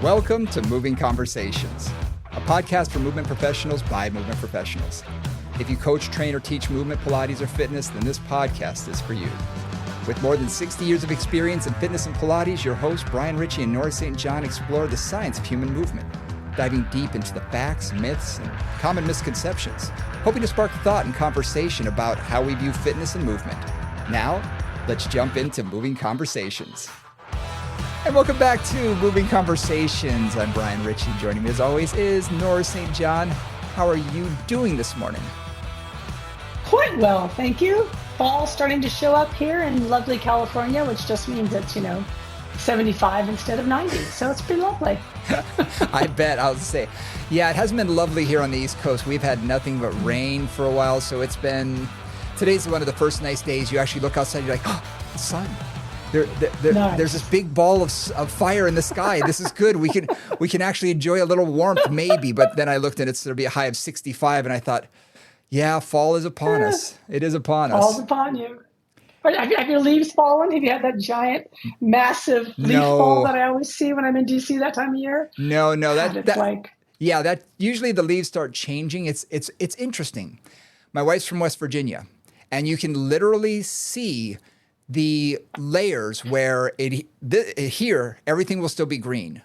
Welcome to Moving Conversations, a podcast for movement professionals by movement professionals. If you coach, train, or teach movement, Pilates, or fitness, then this podcast is for you. With more than 60 years of experience in fitness and Pilates, your hosts, Brian Ritchie and Nora St. John, explore the science of human movement, diving deep into the facts, myths, and common misconceptions, hoping to spark thought and conversation about how we view fitness and movement. Now, let's jump into Moving Conversations. And welcome back to Moving Conversations. I'm Brian Ritchie. Joining me as always is Nora St. John. How are you doing this morning? Quite well, thank you. Fall starting to show up here in lovely California, which just means it's, 75 instead of 90. So it's been lovely. I bet. I'll say. Yeah, it hasn't been lovely here on the East Coast. We've had nothing but rain for a while. So today's one of the first nice days. You actually look outside, you're like, oh, the sun. Nice. There's this big ball of fire in the sky. This is good. We can actually enjoy a little warmth, maybe. But then I looked and there'll be a high of 65, and I thought, yeah, fall is upon us. It is upon us. Fall's upon you. Have your leaves fallen? Have you had that giant, massive leaf fall that I always see when I'm in DC that time of year? No. That usually the leaves start changing. It's interesting. My wife's from West Virginia, and you can literally see the layers where here, everything will still be green.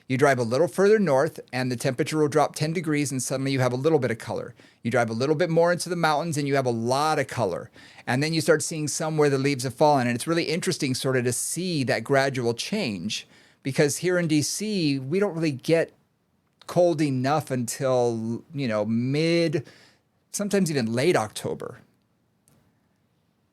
You drive a little further north and the temperature will drop 10 degrees and suddenly you have a little bit of color. You drive a little bit more into the mountains and you have a lot of color. And then you start seeing some where the leaves have fallen. And it's really interesting sort of to see that gradual change, because here in DC, we don't really get cold enough until, mid, sometimes even late October.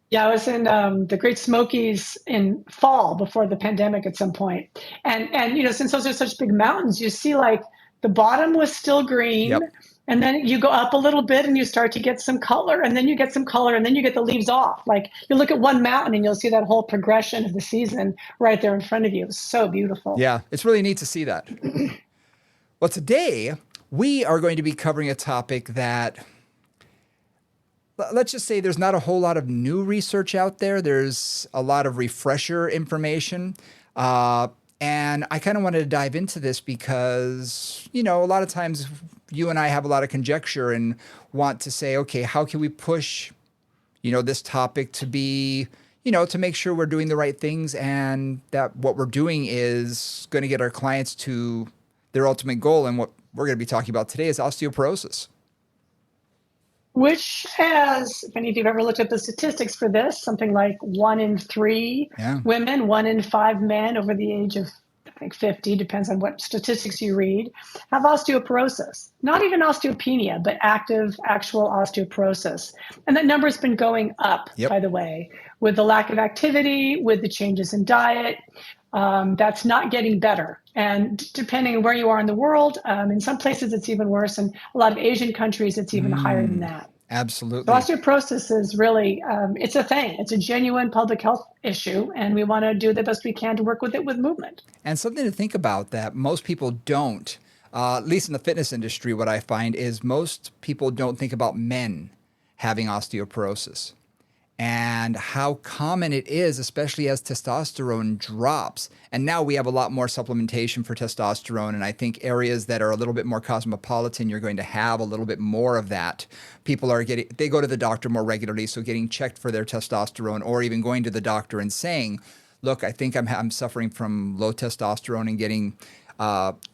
Yeah, I was in the Great Smokies in fall before the pandemic at some point. And since those are such big mountains, you see like the bottom was still green. Yep. And then you go up a little bit and you start to get some color, and then you get some color, and then you get the leaves off. Like you look at one mountain and you'll see that whole progression of the season right there in front of you. It's so beautiful. Yeah, it's really neat to see that. Well, today we are going to be covering a topic that, let's just say, there's not a whole lot of new research out there. There's a lot of refresher information. And I kind of wanted to dive into this because, a lot of times you and I have a lot of conjecture and want to say, okay, how can we push, this topic to be, to make sure we're doing the right things and that what we're doing is going to get our clients to their ultimate goal. And what we're going to be talking about today is osteoporosis. Which has, if any of you have ever looked at the statistics for this, something like 1 in 3 women, 1 in 5 men over the age of, I think, 50, depends on what statistics you read, have osteoporosis. Not even osteopenia, but actual osteoporosis. And that number has been going up, by the way, with the lack of activity, with the changes in diet. That's not getting better. And depending on where you are in the world, in some places it's even worse. In a lot of Asian countries, it's even higher than that. Absolutely. So osteoporosis is really, it's a thing. It's a genuine public health issue. And we want to do the best we can to work with it with movement. And something to think about that most people don't, at least in the fitness industry, what I find is most people don't think about men having osteoporosis and how common it is, especially as testosterone drops. And now we have a lot more supplementation for testosterone. And I think areas that are a little bit more cosmopolitan, you're going to have a little bit more of that. People they go to the doctor more regularly. So getting checked for their testosterone, or even going to the doctor and saying, look, I think I'm suffering from low testosterone, and getting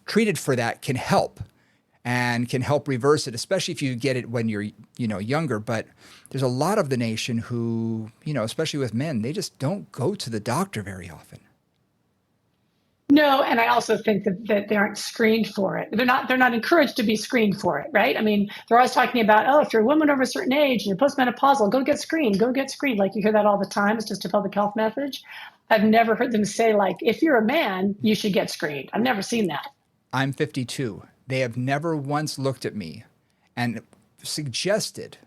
treated for that can help. And can help reverse it, especially if you get it when you're, younger. But there's a lot of the nation who, especially with men, they just don't go to the doctor very often. No, and I also think that they aren't screened for it. They're not encouraged to be screened for it, right? I mean, they're always talking about, if you're a woman over a certain age and you're postmenopausal, go get screened. Like you hear that all the time. It's just a public health message. I've never heard them say, like, if you're a man, you should get screened. I've never seen that. I'm 52. They have never once looked at me and suggested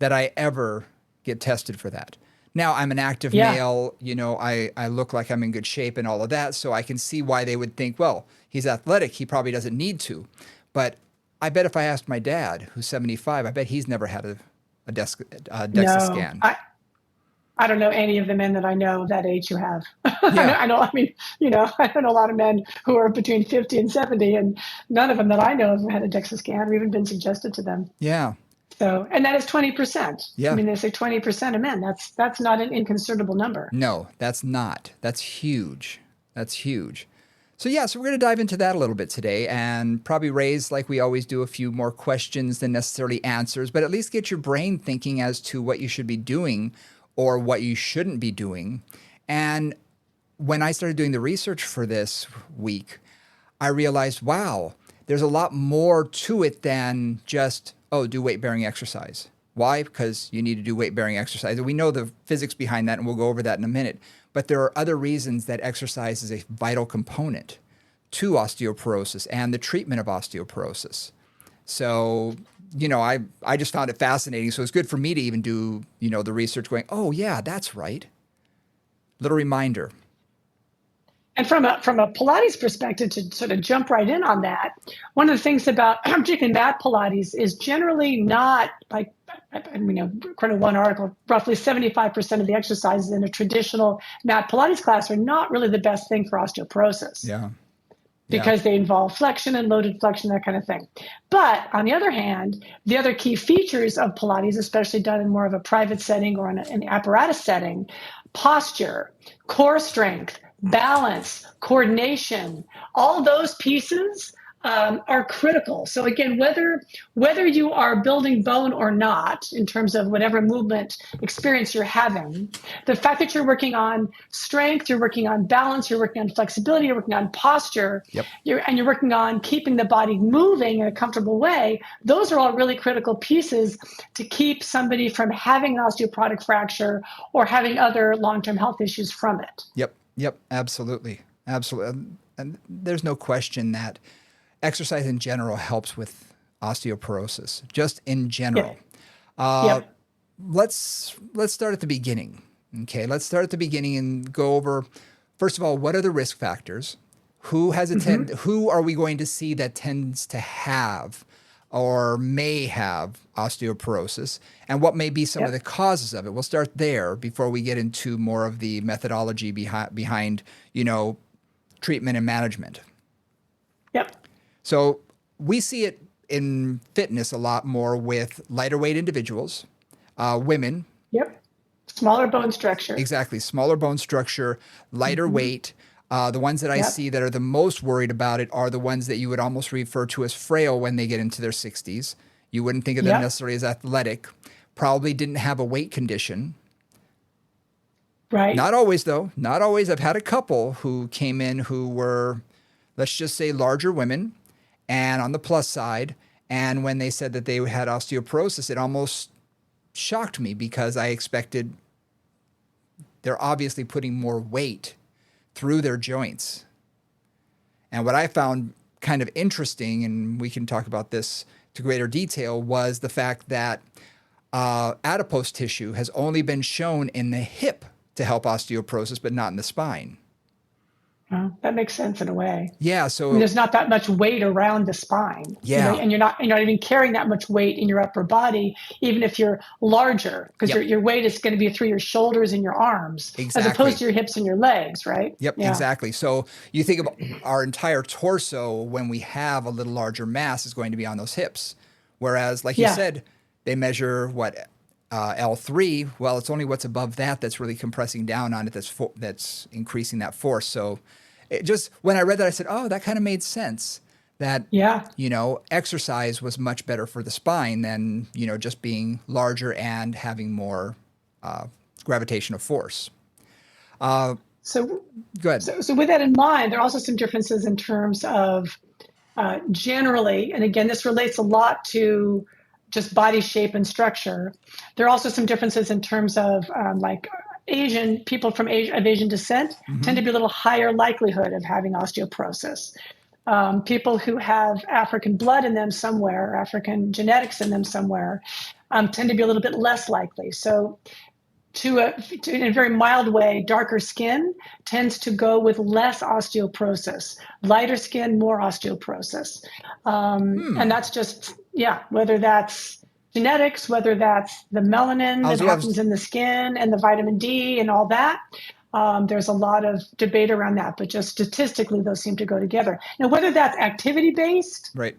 that I ever get tested for that. Now, I'm an active male, I look like I'm in good shape and all of that, so I can see why they would think, well, he's athletic, he probably doesn't need to. But I bet if I asked my dad, who's 75, I bet he's never had a DEXA scan. I don't know any of the men that I know that age who have. Yeah. I mean, I know a lot of men who are between 50 and 70, and none of them that I know have had a DEXA scan or even been suggested to them. Yeah. So, and that is 20%. I Yeah. mean, they say 20% of men. That's not an inconsiderable number. No, that's not. That's huge. That's huge. So yeah, so we're going to dive into that a little bit today and probably raise, like we always do, a few more questions than necessarily answers, but at least get your brain thinking as to what you should be doing or what you shouldn't be doing. And when I started doing the research for this week, I realized, wow, there's a lot more to it than just, oh, do weight-bearing exercise. Why? Because you need to do weight-bearing exercise. We know the physics behind that, and we'll go over that in a minute. But there are other reasons that exercise is a vital component to osteoporosis and the treatment of osteoporosis. So, I just found it fascinating. So it's good for me to even do, the research going, oh, yeah, that's right. Little reminder. And from a Pilates perspective, to sort of jump right in on that, one of the things about particularly mat Pilates is generally not like, according to one article, roughly 75% of the exercises in a traditional mat Pilates class are not really the best thing for osteoporosis. Yeah. Because they involve flexion and loaded flexion, that kind of thing. But on the other hand, the other key features of Pilates, especially done in more of a private setting or in an apparatus setting, posture, core strength, balance, coordination, all those pieces are critical. So again, whether you are building bone or not, in terms of whatever movement experience you're having, the fact that you're working on strength, you're working on balance, you're working on flexibility, you're working on posture, Yep. you're working on keeping the body moving in a comfortable way, those are all really critical pieces to keep somebody from having an osteoporotic fracture or having other long-term health issues from it. Yep. Absolutely. And there's no question that exercise in general helps with osteoporosis, just in general. Yep. Let's start at the beginning. Okay, let's start at the beginning and go over, first of all, what are the risk factors? Who has who are we going to see that tends to have or may have osteoporosis, and what may be some of the causes of it? We'll start there before we get into more of the methodology behind treatment and management. Yep. So we see it in fitness a lot more with lighter weight individuals, women. Yep. Smaller bone structure. Exactly. Smaller bone structure, lighter weight. The ones that I see that are the most worried about it are the ones that you would almost refer to as frail when they get into their 60s. You wouldn't think of them necessarily as athletic. Probably didn't have a weight condition. Right. Not always, though. Not always. I've had a couple who came in who were, let's just say, larger women and on the plus side. And when they said that they had osteoporosis, it almost shocked me because I expected they're obviously putting more weight through their joints. And what I found kind of interesting, and we can talk about this to greater detail, was the fact that adipose tissue has only been shown in the hip to help osteoporosis, but not in the spine. That makes sense in a way. Yeah, so there's not that much weight around the spine. Yeah, and you're not even carrying that much weight in your upper body, even if you're larger, because your weight is going to be through your shoulders and your arms, as opposed to your hips and your legs, right? Yep, exactly. So you think of our entire torso when we have a little larger mass is going to be on those hips, whereas, like you said, they measure what. L3, well, it's only what's above that that's really compressing down on it that's increasing that force. So it just, when I read that, I said, oh, that kind of made sense that, exercise was much better for the spine than, just being larger and having more gravitational force. So go ahead. So with that in mind, there are also some differences in terms of generally, and again, this relates a lot to just body shape and structure. There are also some differences in terms of like Asian people of Asian descent tend to be a little higher likelihood of having osteoporosis. People who have African blood in them somewhere, or African genetics in them somewhere, tend to be a little bit less likely. So in a very mild way, darker skin tends to go with less osteoporosis. Lighter skin, more osteoporosis. And that's just, whether that's genetics, whether that's the melanin that happens in the skin and the vitamin D and all that. There's a lot of debate around that, but just statistically, those seem to go together. Now, whether that's activity-based, right?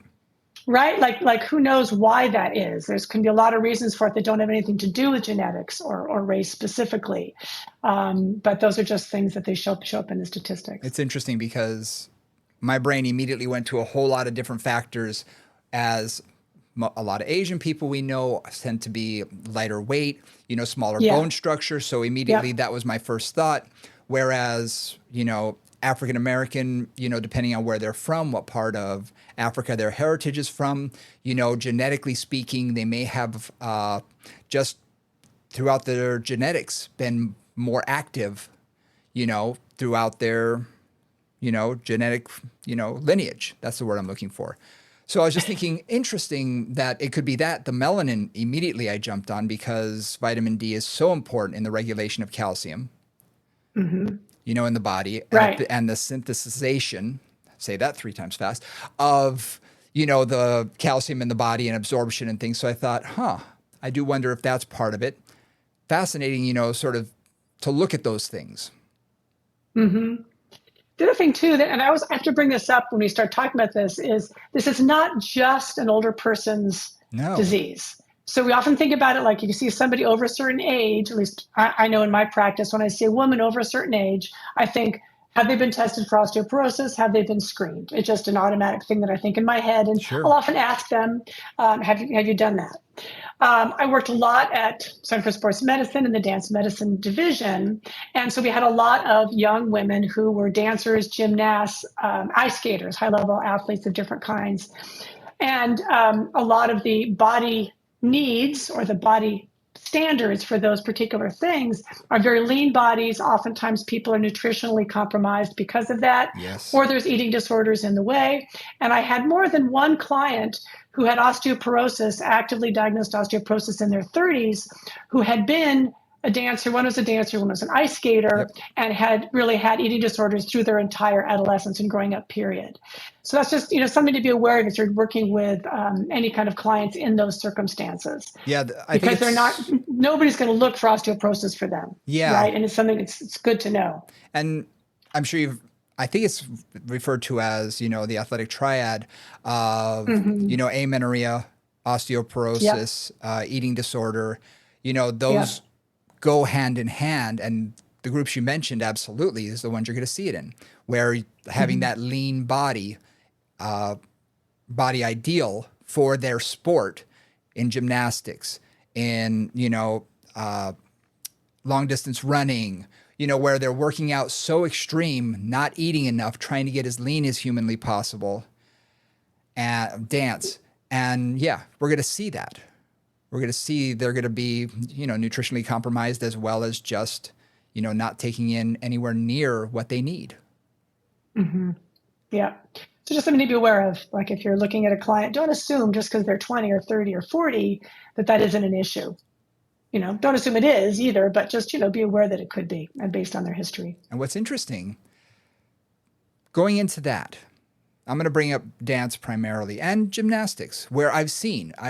Like who knows why that is? There's can be a lot of reasons for it that don't have anything to do with genetics or race specifically. But those are just things that they show up in the statistics. It's interesting because my brain immediately went to a whole lot of different factors, as a lot of Asian people we know tend to be lighter weight, smaller bone structure. So immediately that was my first thought. Whereas, African American, depending on where they're from, what part of Africa their heritage is from, genetically speaking, they may have just throughout their genetics been more active, throughout their, genetic, lineage. That's the word I'm looking for. So I was just thinking, interesting that it could be that. The melanin, immediately I jumped on because vitamin D is so important in the regulation of calcium. Mm-hmm. In the body, right. and the synthesization, say that 3 times fast, of, the calcium in the body and absorption and things. So I thought, I do wonder if that's part of it. Fascinating, sort of to look at those things. Mm-hmm. The other thing too, and I have to bring this up when we start talking about this is not just an older person's disease. So we often think about it like if you see somebody over a certain age, at least I know in my practice, when I see a woman over a certain age, I think, have they been tested for osteoporosis? Have they been screened? It's just an automatic thing that I think in my head. And I'll often ask them, have you done that? I worked a lot at Center for Sports Medicine in the dance medicine division. And so we had a lot of young women who were dancers, gymnasts, ice skaters, high-level athletes of different kinds. And a lot of the body needs or the body standards for those particular things are very lean bodies. Oftentimes people are nutritionally compromised because of that, or there's eating disorders in the way. And I had more than one client who had osteoporosis, actively diagnosed osteoporosis in their 30s, who had been a dancer. One was a dancer, one was an ice skater, and had really had eating disorders through their entire adolescence and growing up period. So that's just something to be aware of if you're working with any kind of clients in those circumstances. Yeah, because nobody's going to look for osteoporosis for them. Yeah, right, and it's something it's good to know. And I'm sure I think it's referred to as the athletic triad of amenorrhea, osteoporosis, eating disorder. Those go hand in hand, and the groups you mentioned absolutely is the ones you're going to see it in, where having that lean body ideal for their sport in gymnastics, in long distance running, where they're working out so extreme, not eating enough, trying to get as lean as humanly possible, and dance. And we're going to see that. We're going to see they're going to be, nutritionally compromised, as well as just, not taking in anywhere near what they need. Mm-hmm. Yeah. So just something to be aware of. Like if you're looking at a client, don't assume just because they're 20 or 30 or 40 that isn't an issue. Don't assume it is either, but just, be aware that it could be, and based on their history. And what's interesting, going into that, I'm going to bring up dance primarily and gymnastics, where I've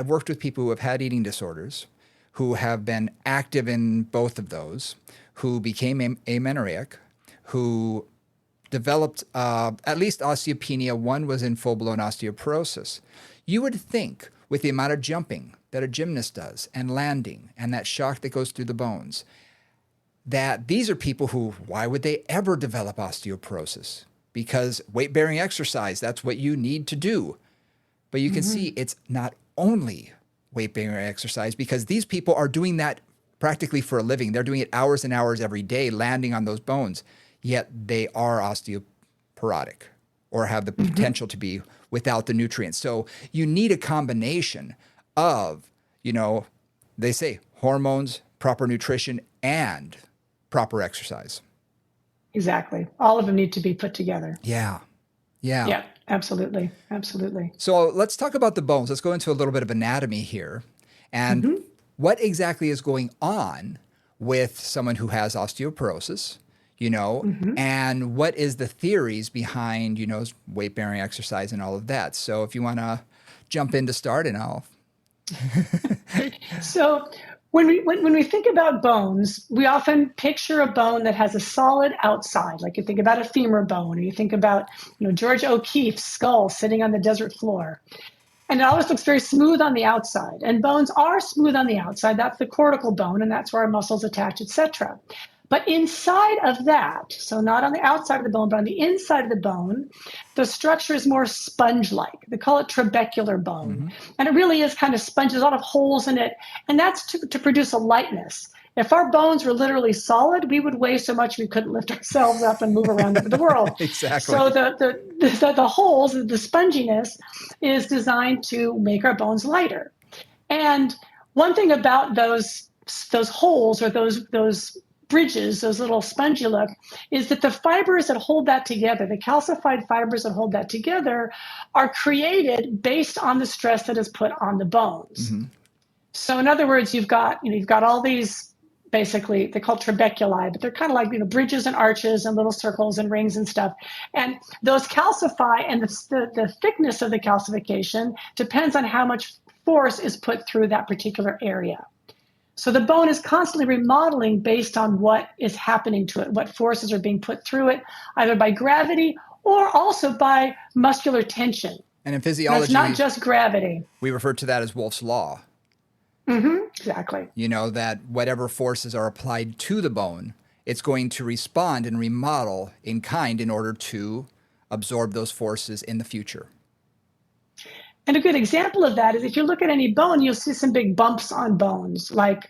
worked with people who have had eating disorders, who have been active in both of those, who became amenorrheic, who developed at least osteopenia. One was in full-blown osteoporosis. You would think with the amount of jumping that a gymnast does and landing and that shock that goes through the bones, that these are people who, why would they ever develop osteoporosis? Because weight-bearing exercise, that's what you need to do. But you can see it's not only weight-bearing exercise, because these people are doing that practically for a living. They're doing it hours and hours every day, landing on those bones, yet they are osteoporotic or have the potential to be without the nutrients. So you need a combination of, they say hormones, proper nutrition, and proper exercise. Exactly. All of them need to be put together. Yeah. Yeah, absolutely. Absolutely. So let's talk about the bones. Let's go into a little bit of anatomy here. And what exactly is going on with someone who has osteoporosis, and what is the theories behind, weight-bearing exercise and all of that. So if you want to jump in to start, and I'll So when we think about bones, we often picture a bone that has a solid outside. Like you think about a femur bone, or you think about George O'Keeffe's skull sitting on the desert floor. And it always looks very smooth on the outside. And bones are smooth on the outside. That's the cortical bone, and that's where our muscles attach, etc. But inside of that, so not on the outside of the bone, but on the inside of the bone, the structure is more sponge-like. They call it trabecular bone. Mm-hmm. And it really is kind of spongy, there's a lot of holes in it. And that's to produce a lightness. If our bones were literally solid, we would weigh so much we couldn't lift ourselves up and move around the world. Exactly. So the holes, the sponginess, is designed to make our bones lighter. And one thing about those holes, or those bridges, those little spongy look, is that the fibers that hold that together, the calcified fibers that hold that together, are created based on the stress that is put on the bones. Mm-hmm. So in other words, you've got all these, basically they're called trabeculi, but they're kind of like bridges and arches and little circles and rings and stuff. And those calcify, and the thickness of the calcification depends on how much force is put through that particular area. So the bone is constantly remodeling based on what is happening to it, what forces are being put through it, either by gravity or also by muscular tension. And in physiology, it's not just gravity. We refer to that as Wolff's Law. Mm-hmm, exactly. That whatever forces are applied to the bone, it's going to respond and remodel in kind in order to absorb those forces in the future. And a good example of that is if you look at any bone, you'll see some big bumps on bones, like,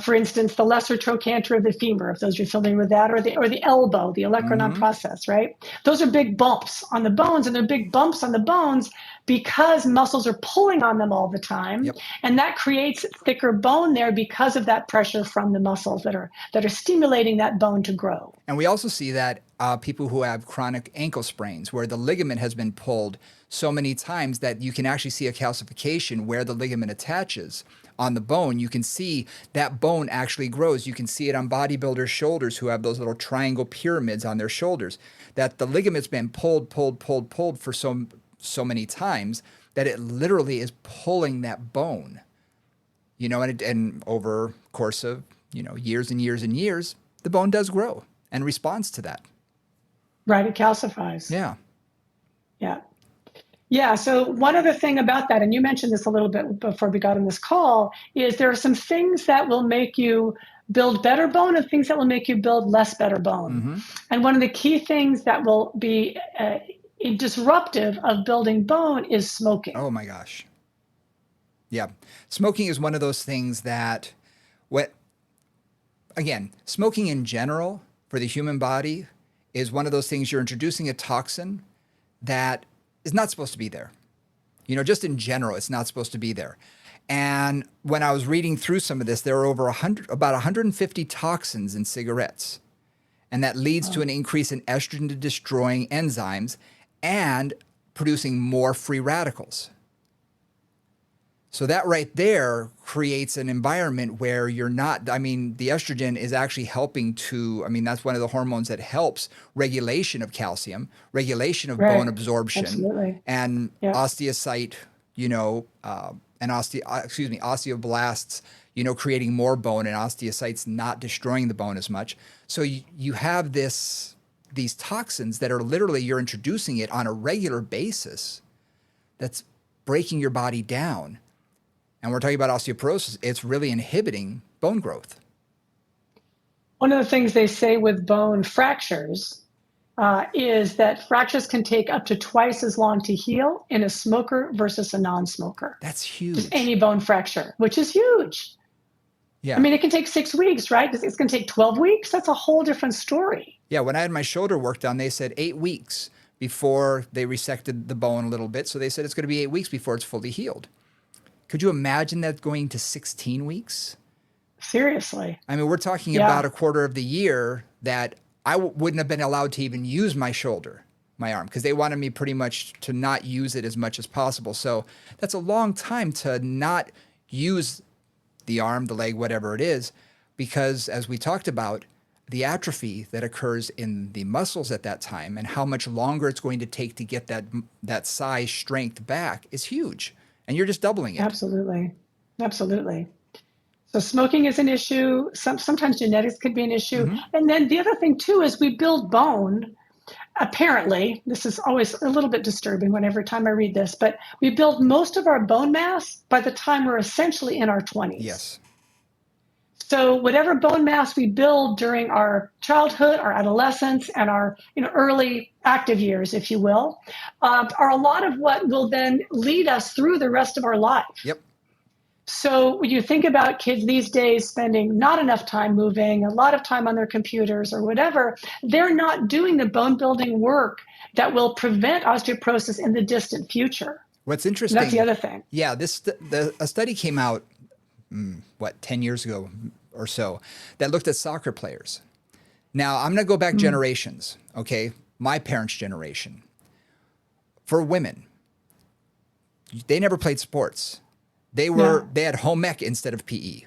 for instance, the lesser trochanter of the femur, if those are familiar with that, or the elbow, the olecranon process, right? Those are big bumps on the bones, and they're big bumps on the bones because muscles are pulling on them all the time. Yep. And that creates thicker bone there because of that pressure from the muscles that are stimulating that bone to grow. And we also see that people who have chronic ankle sprains, where the ligament has been pulled so many times that you can actually see a calcification where the ligament attaches on the bone. You can see that bone actually grows. You can see it on bodybuilders' shoulders who have those little triangle pyramids on their shoulders, that the ligament's been pulled for so many times that it literally is pulling that bone. And over course of, years and years and years, the bone does grow and responds to that. Right, it calcifies. Yeah. Yeah. Yeah, so one other thing about that, and you mentioned this a little bit before we got on this call, is there are some things that will make you build better bone and things that will make you build less better bone. Mm-hmm. And one of the key things that will be disruptive of building bone is smoking. Oh my gosh. Yeah. Smoking is one of those things that, smoking in general for the human body is one of those things. You're introducing a toxin that is not supposed to be there. Just in general, it's not supposed to be there. And when I was reading through some of this, there are about 150 toxins in cigarettes. And that leads to an increase in estrogen destroying enzymes and producing more free radicals. So that right there creates an environment where the estrogen is actually helping to, that's one of the hormones that helps regulation of calcium, regulation of bone absorption, absolutely. And osteocyte, osteoblasts, creating more bone, and osteocytes not destroying the bone as much. So you have these toxins that are literally, you're introducing it on a regular basis that's breaking your body down. And we're talking about osteoporosis. It's really inhibiting bone growth. One of the things they say with bone fractures is that fractures can take up to twice as long to heal in a smoker versus a non-smoker. That's huge. Just any bone fracture, which is huge. Yeah. It can take 6 weeks, right? It's going to take 12 weeks. That's a whole different story. Yeah. When I had my shoulder work done, they said 8 weeks before they resected the bone a little bit. So they said it's going to be 8 weeks before it's fully healed. Could you imagine that going to 16 weeks? Seriously. We're talking about a quarter of the year that I wouldn't have been allowed to even use my shoulder, my arm, because they wanted me pretty much to not use it as much as possible. So that's a long time to not use the arm, the leg, whatever it is, because as we talked about, the atrophy that occurs in the muscles at that time and how much longer it's going to take to get that size strength back is huge. and you're just doubling it. Absolutely. Absolutely. So smoking is an issue. Sometimes genetics could be an issue. Mm-hmm. And then the other thing too is we build bone. Apparently, this is always a little bit disturbing whenever time I read this, but we build most of our bone mass by the time we're essentially in our 20s. Yes. So whatever bone mass we build during our childhood, our adolescence, and our early active years, if you will, are a lot of what will then lead us through the rest of our life. Yep. So when you think about kids these days spending not enough time moving, a lot of time on their computers or whatever, they're not doing the bone building work that will prevent osteoporosis in the distant future. What's interesting, That's the other thing. Yeah, a study came out, 10 years ago or so, that looked at soccer players. Now, I'm going to go back generations, okay? My parents' generation. For women, they never played sports. They had home ec instead of PE.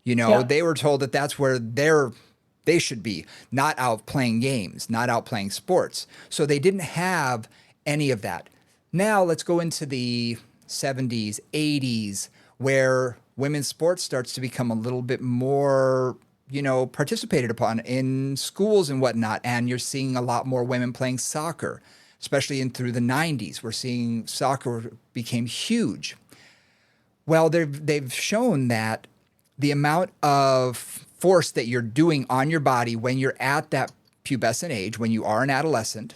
They were told that that's where they should be, not out playing games, not out playing sports. So they didn't have any of that. Now let's go into the 70s, 80s, where women's sports starts to become a little bit more, participated upon in schools and whatnot. And you're seeing a lot more women playing soccer, especially through the 90s. We're seeing soccer became huge. Well, they've shown that the amount of force that you're doing on your body when you're at that pubescent age, when you are an adolescent,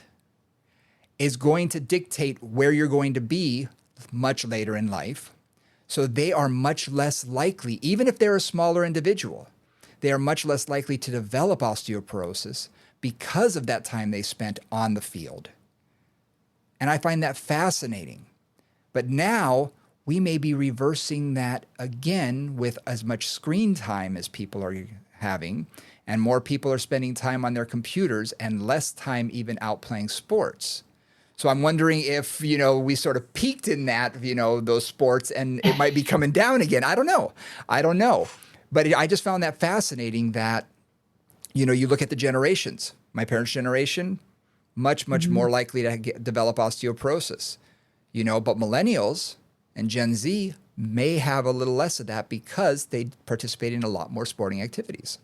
is going to dictate where you're going to be much later in life. So they are much less likely, even if they're a smaller individual, they are much less likely to develop osteoporosis because of that time they spent on the field. And I find that fascinating. But now we may be reversing that again with as much screen time as people are having, and more people are spending time on their computers and less time even out playing sports. So I'm wondering if, we sort of peaked in that, those sports, and it might be coming down again. I don't know. But I just found that fascinating that, you look at the generations. My parents' generation, much more likely to develop osteoporosis. But millennials and Gen Z may have a little less of that because they participate in a lot more sporting activities.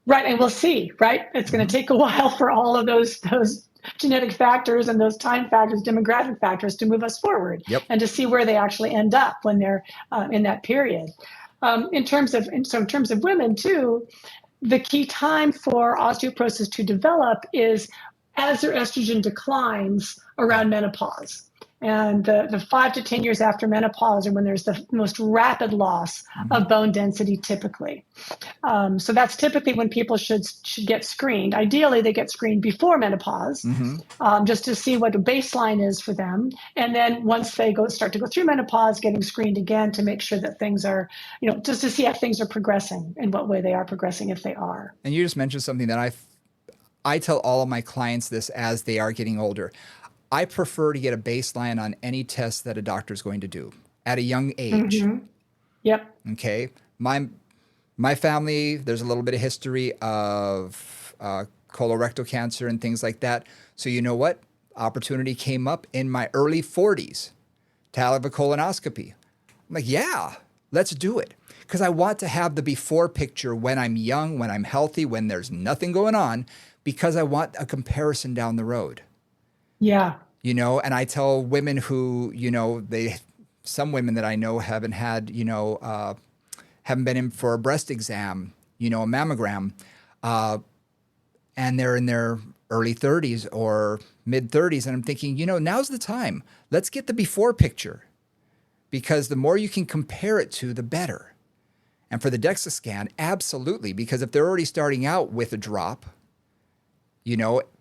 Right, and we'll see, right? It's going to take a while for all of those genetic factors and those time factors, demographic factors to move us forward, and to see where they actually end up when they're in that period. In terms of women too, the key time for osteoporosis to develop is as their estrogen declines around menopause. And the 5 to 10 years after menopause are when there's the most rapid loss of bone density typically. So that's typically when people should get screened. Ideally, they get screened before menopause, just to see what the baseline is for them. And then once they start to go through menopause, getting screened again to make sure that things are, just to see if things are progressing, in what way they are progressing, if they are. And you just mentioned something that I tell all of my clients this as they are getting older. I prefer to get a baseline on any test that a doctor is going to do at a young age. Yep. Okay. My family, there's a little bit of history of colorectal cancer and things like that. So you know what? Opportunity came up in my early 40s to have a colonoscopy. I'm like, yeah, let's do it. Because I want to have the before picture when I'm young, when I'm healthy, when there's nothing going on, because I want a comparison down the road. Yeah. And I tell women who, some women that I know haven't had, haven't been in for a breast exam, a mammogram, and they're in their early 30s or mid 30s. And I'm thinking, now's the time. Let's get the before picture, because the more you can compare it to, the better. And for the DEXA scan, absolutely, because if they're already starting out with a drop,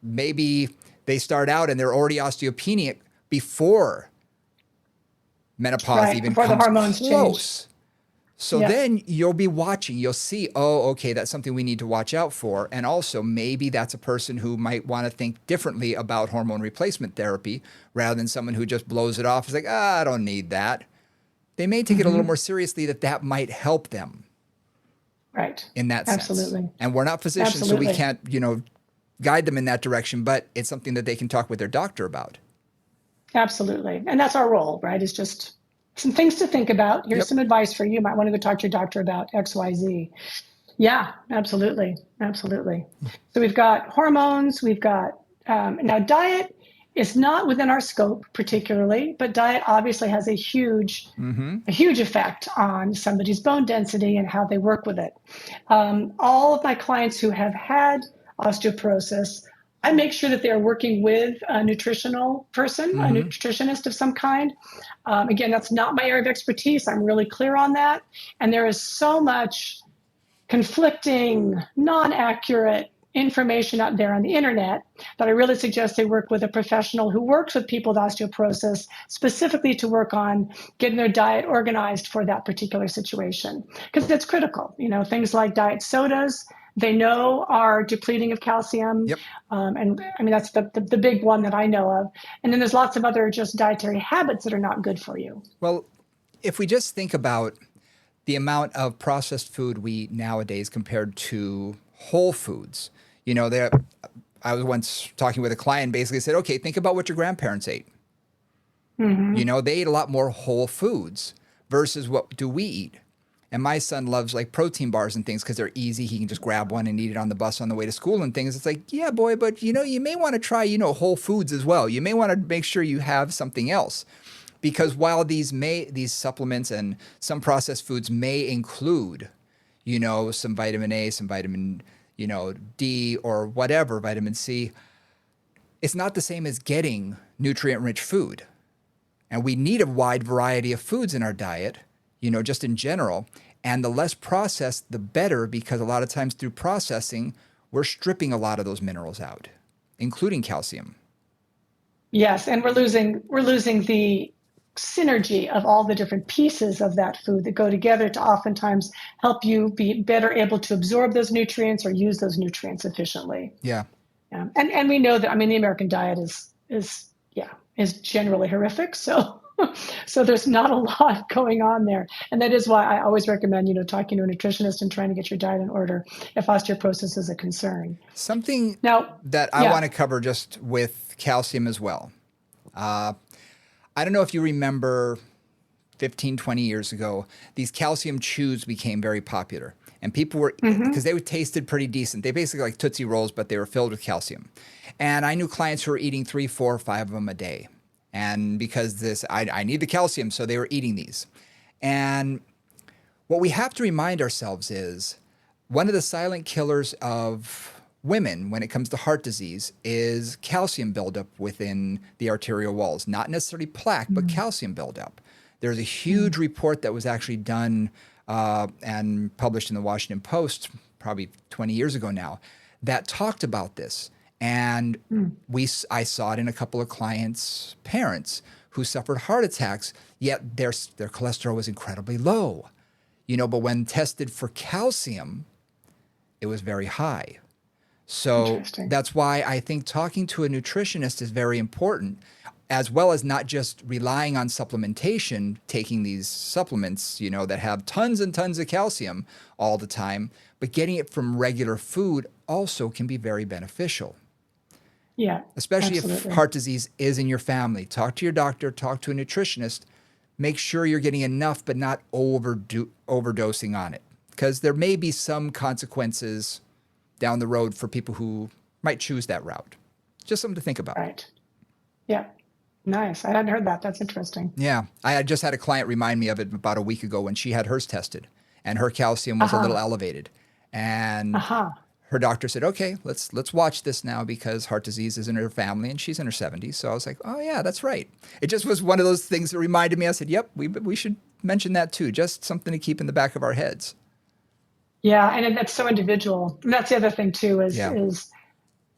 maybe they start out and they're already osteopenic before menopause even before comes the hormones close. Change. So then you'll be watching, you'll see, oh, okay, that's something we need to watch out for. And also maybe that's a person who might want to think differently about hormone replacement therapy rather than someone who just blows it off. It's like, I don't need that. They may take it a little more seriously, that might help them. Right. In that sense. Absolutely. And we're not physicians, so we can't, guide them in that direction, but it's something that they can talk with their doctor about. Absolutely. And that's our role, right? Is just some things to think about. Here's Yep. some advice for you. You might want to go talk to your doctor about XYZ. Yeah, absolutely. Absolutely. So we've got hormones, we've got now diet is not within our scope particularly, but diet obviously has a huge effect on somebody's bone density and how they work with it. All of my clients who have had osteoporosis, I make sure that they are working with a nutritional person, a nutritionist of some kind. Again, that's not my area of expertise. I'm really clear on that. And there is so much conflicting, non-accurate information out there on the internet that I really suggest they work with a professional who works with people with osteoporosis, specifically to work on getting their diet organized for that particular situation. Because it's critical. Things like diet sodas, they know are depleting of calcium. Yep. And I mean, that's the big one that I know of. And then there's lots of other just dietary habits that are not good for you. Well, if we just think about the amount of processed food we eat nowadays compared to whole foods, I was once talking with a client, basically said, okay, think about what your grandparents ate. They ate a lot more whole foods versus what do we eat? And my son loves like protein bars and things because they're easy. He can just grab one and eat it on the bus on the way to school and things. It's like, yeah, boy, but you may want to try, whole foods as well. You may want to make sure you have something else. Because while these supplements and some processed foods may include, some vitamin A, some vitamin, D or whatever, vitamin C, it's not the same as getting nutrient-rich food. And we need a wide variety of foods in our diet, just in general. And the less processed, the better, because a lot of times through processing, we're stripping a lot of those minerals out, including calcium. Yes, and we're losing the synergy of all the different pieces of that food that go together to oftentimes help you be better able to absorb those nutrients or use those nutrients efficiently. Yeah. And we know that, I mean, the American diet is generally horrific. So there's not a lot going on there. And that is why I always recommend, talking to a nutritionist and trying to get your diet in order if osteoporosis is a concern. Something that I want to cover just with calcium as well. I don't know if you remember 15, 20 years ago, these calcium chews became very popular. And people were, because they tasted pretty decent. They basically like Tootsie Rolls, but they were filled with calcium. And I knew clients who were eating 3, 4, 5 of them a day. And because I need the calcium, so they were eating these. And what we have to remind ourselves is one of the silent killers of women when it comes to heart disease is calcium buildup within the arterial walls. Not necessarily plaque, but calcium buildup. There's a huge report that was actually done and published in the Washington Post probably 20 years ago now that talked about this. And I saw it in a couple of clients' parents who suffered heart attacks, yet their cholesterol was incredibly low. But when tested for calcium, it was very high. So that's why I think talking to a nutritionist is very important, as well as not just relying on supplementation, taking these supplements, that have tons and tons of calcium all the time, but getting it from regular food also can be very beneficial. Yeah, especially absolutely. If heart disease is in your family. Talk to your doctor, talk to a nutritionist, make sure you're getting enough, but not overdosing on it, because there may be some consequences down the road for people who might choose that route. Just something to think about. Right. Yeah. Nice. I hadn't heard that. That's interesting. Yeah. I just had a client remind me of it about a week ago when she had hers tested and her calcium was a little elevated. And her doctor said, okay, let's watch this now because heart disease is in her family and she's in her 70s. So I was like, oh yeah, that's right. It just was one of those things that reminded me. I said, yep, we should mention that too. Just something to keep in the back of our heads. Yeah, and that's so individual. And that's the other thing too, is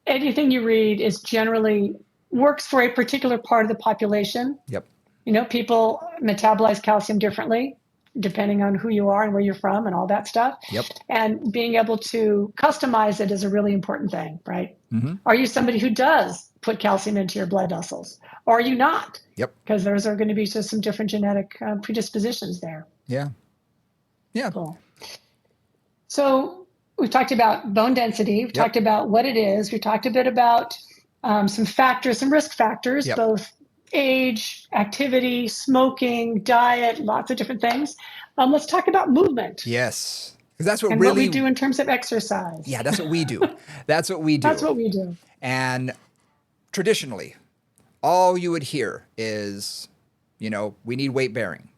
anything you read is generally works for a particular part of the population. Yep. People metabolize calcium differently depending on who you are and where you're from and all that stuff. Yep. And being able to customize it is a really important thing, right? Mm-hmm. Are you somebody who does put calcium into your blood vessels? Or are you not? Yep. Because those are going to be just some different genetic predispositions there. Yeah. Yeah. Cool. So we've talked about bone density. We've talked about what it is. We talked a bit about some factors, some risk factors, both age, activity, smoking, diet, lots of different things. Let's talk about movement. Yes. Because that's what and really, what we do in terms of exercise. yeah, that's what we do. That's what we do. That's what we do. And traditionally, all you would hear is, we need weight bearing,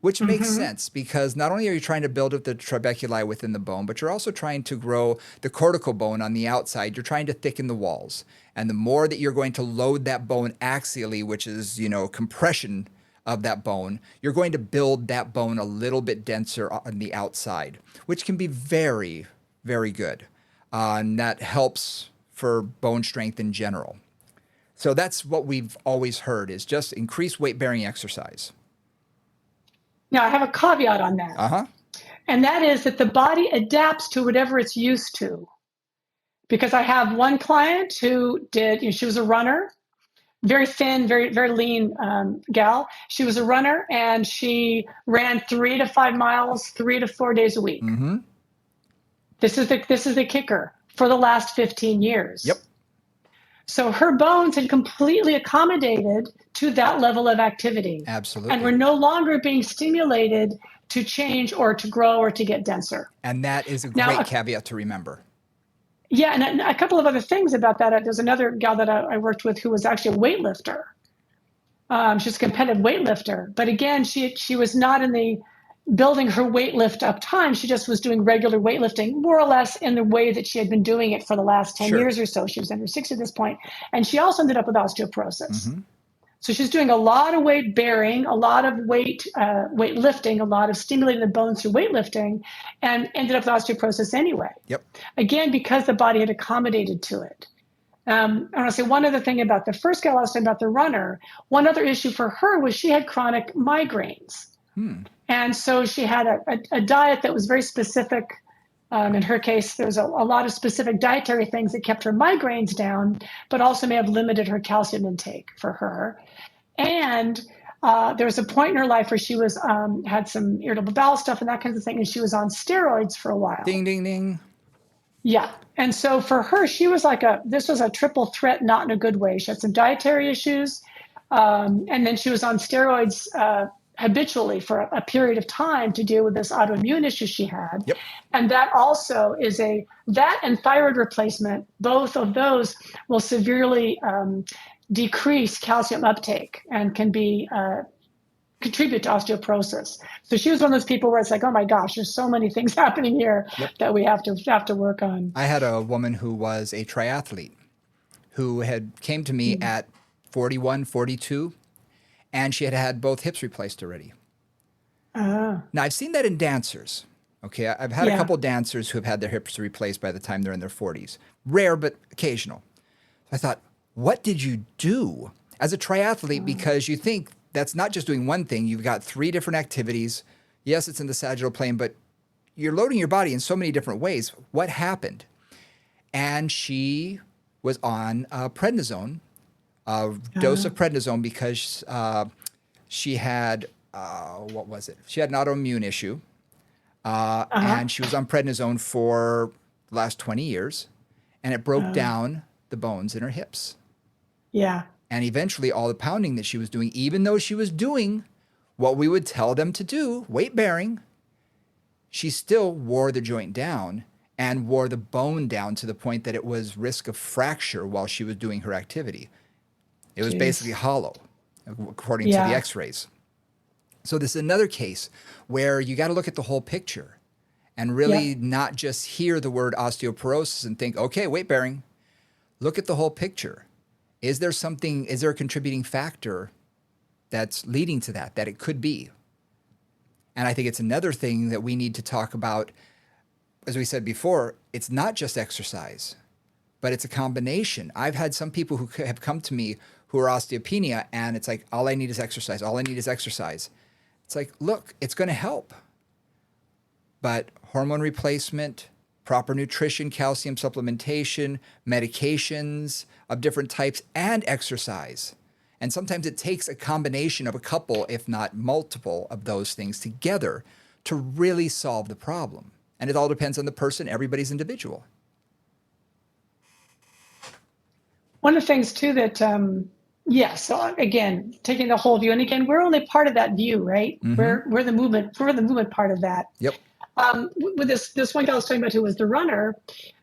which makes sense because not only are you trying to build up the trabeculi within the bone, but you're also trying to grow the cortical bone on the outside. You're trying to thicken the walls. And the more that you're going to load that bone axially, which is, compression of that bone, you're going to build that bone a little bit denser on the outside, which can be very, very good. And that helps for bone strength in general. So that's what we've always heard is just increase weight-bearing exercise. Now, I have a caveat on that. Uh-huh. And that is that the body adapts to whatever it's used to. Because I have one client who she was a runner, very thin, very, very lean gal. She was a runner and she ran 3 to 5 miles, 3 to 4 days a week. Mm-hmm. This is the kicker for the last 15 years. Yep. So her bones had completely accommodated to that level of activity. Absolutely. And were no longer being stimulated to change or to grow or to get denser. And that is a great caveat to remember. Yeah, and a couple of other things about that. There's another gal that I worked with who was actually a weightlifter. She's a competitive weightlifter. But again, she was not in the building her weight lift up time. She just was doing regular weightlifting, more or less in the way that she had been doing it for the last 10 years or so. She was under 60 at this point. And she also ended up with osteoporosis. Mm-hmm. So she's doing a lot of weight bearing, a lot of weightlifting, a lot of stimulating the bones through weightlifting, and ended up with osteoporosis anyway. Yep. Again, because the body had accommodated to it. I want to say one other thing about the first gal I was talking about, the runner. One other issue for her was she had chronic migraines. And so she had a diet that was very specific. In her case, there's a lot of specific dietary things that kept her migraines down, but also may have limited her calcium intake for her. And there was a point in her life where she was had some irritable bowel stuff and that kind of thing, and she was on steroids for a while. Ding, ding, ding. Yeah. And so for her, she was this was a triple threat, not in a good way. She had some dietary issues, and then she was on steroids habitually for a period of time to deal with this autoimmune issue she had. Yep. And that also is that and thyroid replacement, both of those will severely decrease calcium uptake and can be contribute to osteoporosis. So she was one of those people where it's like, oh my gosh, there's so many things happening here that we have to work on. I had a woman who was a triathlete who came to me at 41, 42, and she had had both hips replaced already. Now, I've seen that in dancers. Okay, I've had a couple dancers who have had their hips replaced by the time they're in their 40s. Rare, but occasional. I thought, what did you do as a triathlete? Because you think that's not just doing one thing. You've got 3 different activities. Yes, it's in the sagittal plane, but you're loading your body in so many different ways. What happened? And she was on prednisone, a dose of prednisone, because she had, what was it? She had an autoimmune issue. And she was on prednisone for the last 20 years. And it broke down the bones in her hips. Yeah. And eventually all the pounding that she was doing, even though she was doing what we would tell them to do, weight bearing, she still wore the joint down and wore the bone down to the point that it was risk of fracture while she was doing her activity. It was basically hollow, according to the x-rays. So this is another case where you got to look at the whole picture and really not just hear the word osteoporosis and think, okay, weight bearing. Look at the whole picture. Is there a contributing factor that's leading to that it could be? And I think it's another thing that we need to talk about. As we said before, it's not just exercise, but it's a combination. I've had some people who have come to me who are osteopenia, and it's like, all I need is exercise. All I need is exercise. It's like, look, it's going to help. But hormone replacement, proper nutrition, calcium supplementation, medications of different types, and exercise. And sometimes it takes a combination of a couple, if not multiple, of those things together to really solve the problem. And it all depends on the person. Everybody's individual. One of the things, too, that Yes. So again, taking the whole view, and again, we're only part of that view, right? Mm-hmm. We're the movement. We're the movement part of that. Yep. With this one guy I was talking about who was the runner,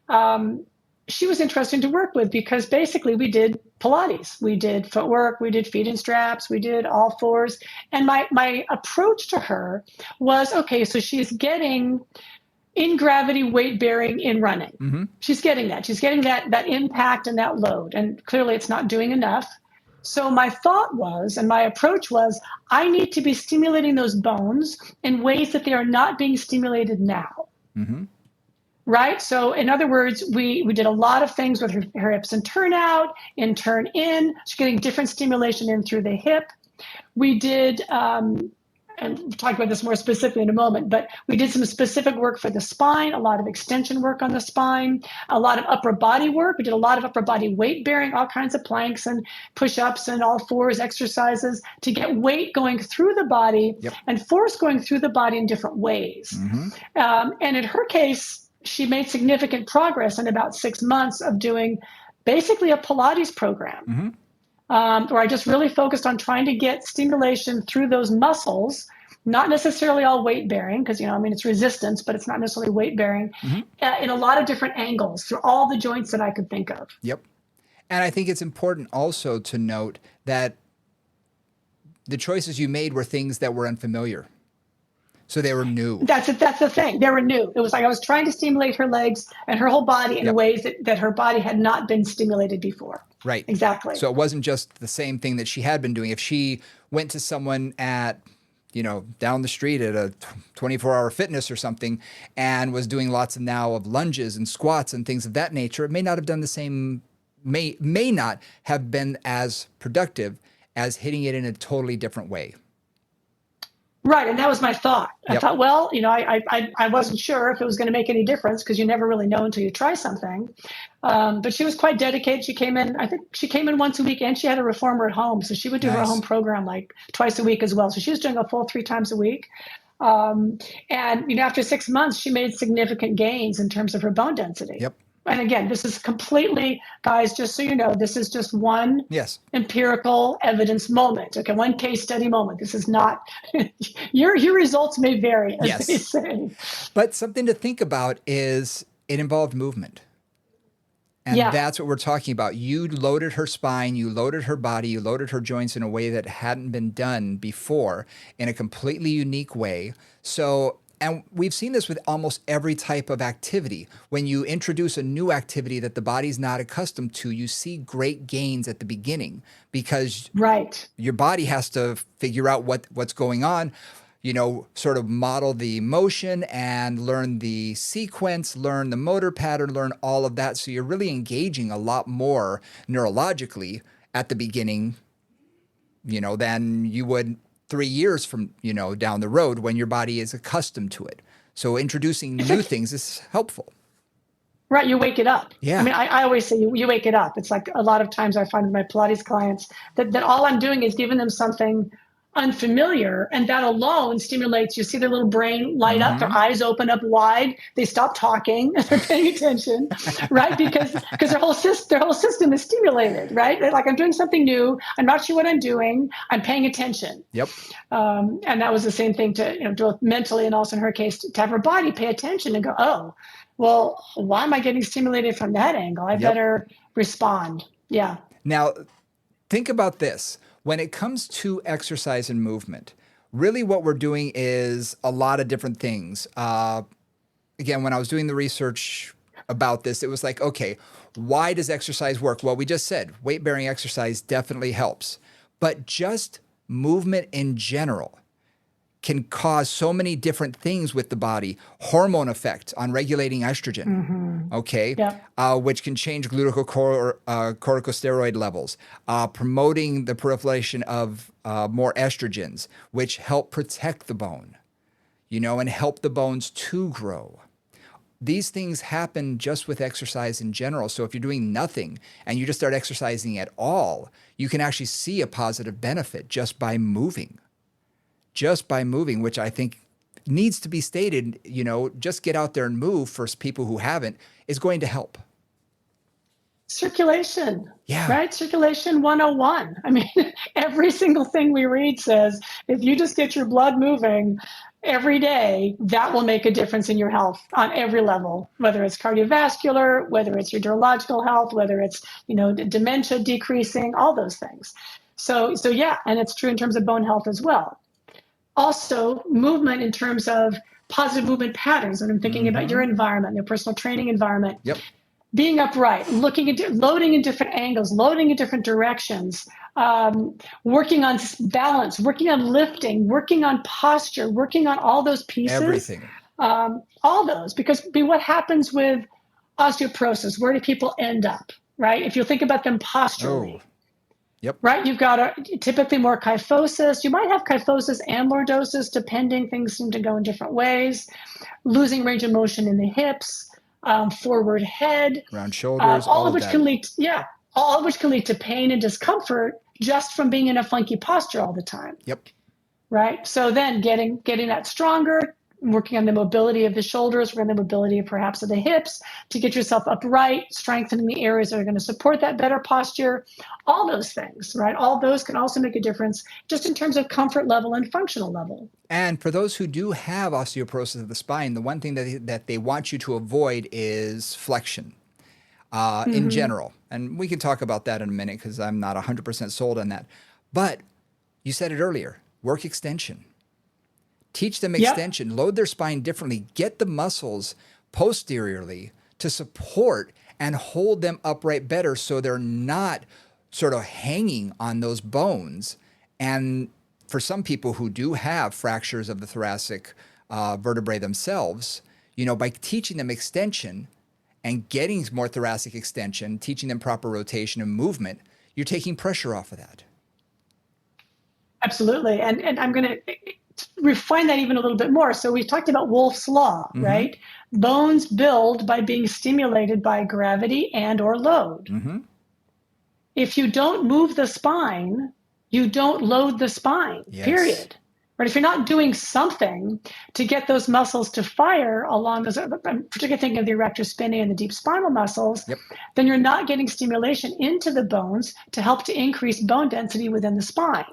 um, she was interesting to work with because basically we did Pilates, we did footwork, we did feet and straps, we did all fours, and my approach to her was okay. So she's getting in gravity weight bearing in running. Mm-hmm. She's getting that. She's getting that impact and that load, and clearly it's not doing enough. So my thought was, and my approach was, I need to be stimulating those bones in ways that they are not being stimulated now. Mm-hmm. Right. So in other words, we did a lot of things with her hips and turn out, in turn in. She's getting different stimulation in through the hip. We did, and we'll talk about this more specifically in a moment, but we did some specific work for the spine, a lot of extension work on the spine, a lot of upper body work. We did a lot of upper body weight bearing, all kinds of planks and push-ups and all fours exercises to get weight going through the body. Yep. And force going through the body in different ways. Mm-hmm. And in her case, she made significant progress in about 6 months of doing basically a Pilates program. Mm-hmm. Where I just really focused on trying to get stimulation through those muscles, not necessarily all weight bearing, because, it's resistance, but it's not necessarily weight bearing, in a lot of different angles through all the joints that I could think of. Yep. And I think it's important also to note that the choices you made were things that were unfamiliar. So they were new. That's the thing. They were new. It was like I was trying to stimulate her legs and her whole body in ways that her body had not been stimulated before. Right. Exactly. So it wasn't just the same thing that she had been doing. If she went to someone at, down the street at a 24-hour fitness or something and was doing lots of lunges and squats and things of that nature, it may not have done the same, may not have been as productive as hitting it in a totally different way. Right, and that was my thought. I Yep. thought, well, I wasn't sure if it was going to make any difference because you never really know until you try something. But she was quite dedicated. She came in, I think she came in once a week, and she had a reformer at home, so she would do her home program like twice a week as well. So she was doing a full 3 times a week. And after 6 months, she made significant gains in terms of her bone density. Yep. And again, this is completely, guys, just so you know, this is just one empirical evidence moment. Okay, one case study moment. This is not, your results may vary, as they say. But something to think about is it involved movement. And that's what we're talking about. You loaded her spine, you loaded her body, you loaded her joints in a way that hadn't been done before in a completely unique way. So, and we've seen this with almost every type of activity. When you introduce a new activity that the body's not accustomed to, you see great gains at the beginning because your body has to figure out what's going on, sort of model the motion and learn the sequence, learn the motor pattern, learn all of that. So you're really engaging a lot more neurologically at the beginning, than you would 3 years from, down the road when your body is accustomed to it. So introducing new things is helpful. Right, you wake it up. Yeah. I mean, I always say you wake it up. It's like a lot of times I find with my Pilates clients that all I'm doing is giving them something unfamiliar, and that alone stimulates. You see their little brain light up, their eyes open up wide, they stop talking, they're paying attention, right? Because their whole system is stimulated, right? They're like, I'm doing something new, I'm not sure what I'm doing, I'm paying attention. Yep. And that was the same thing to do mentally, and also in her case to have her body pay attention and go, oh, well, why am I getting stimulated from that angle? I better respond. Yeah. Now, think about this. When it comes to exercise and movement, really what we're doing is a lot of different things. Again, when I was doing the research about this, it was like, okay, why does exercise work? Well, we just said weight-bearing exercise definitely helps, but just movement in general can cause so many different things with the body. Hormone effect on regulating estrogen, which can change corticosteroid levels, promoting the proliferation of more estrogens, which help protect the bone, and help the bones to grow. These things happen just with exercise in general. So if you're doing nothing and you just start exercising at all, you can actually see a positive benefit just by moving. Which I think needs to be stated, just get out there and move for people who haven't, is going to help. Circulation, Yeah, right? Circulation 101. I mean, every single thing we read says if you just get your blood moving every day, that will make a difference in your health on every level, whether it's cardiovascular, whether it's your neurological health, whether it's, dementia decreasing, all those things. So yeah, and it's true in terms of bone health as well. Also, movement in terms of positive movement patterns. When I'm thinking about your environment, your personal training environment, yep, being upright, loading in different angles, loading in different directions, working on balance, working on lifting, working on posture, working on all those pieces, everything. all those. Because what happens with osteoporosis? Where do people end up, right? If you think about them posturally. Oh, yep. Right, you've got typically more kyphosis. You might have kyphosis and lordosis, depending. Things seem to go in different ways. Losing range of motion in the hips, forward head, Round shoulders, all all of of which that. can lead, all of which can lead to pain and discomfort just from being in a funky posture all the time. Yep. Right. So then getting that stronger, working on the mobility of the shoulders, working on the mobility perhaps of the hips to get yourself upright, strengthening the areas that are going to support that better posture, all those things, right? All those can also make a difference just in terms of comfort level and functional level. And for those who do have osteoporosis of the spine, the one thing that they want you to avoid is flexion in general. And we can talk about that in a minute because I'm not 100% sold on that. But you said it earlier, work extension. Teach them extension, load their spine differently, get the muscles posteriorly to support and hold them upright better so they're not sort of hanging on those bones. And for some people who do have fractures of the thoracic vertebrae themselves, by teaching them extension and getting more thoracic extension, teaching them proper rotation and movement, you're taking pressure off of that. Absolutely. And I'm going to refine that even a little bit more. So we talked about Wolff's Law, right? Bones build by being stimulated by gravity and or load. If you don't move the spine, you don't load the spine, period. But if you're not doing something to get those muscles to fire along those, I'm particularly thinking of the erector spinae and the deep spinal muscles, then you're not getting stimulation into the bones to help to increase bone density within the spine.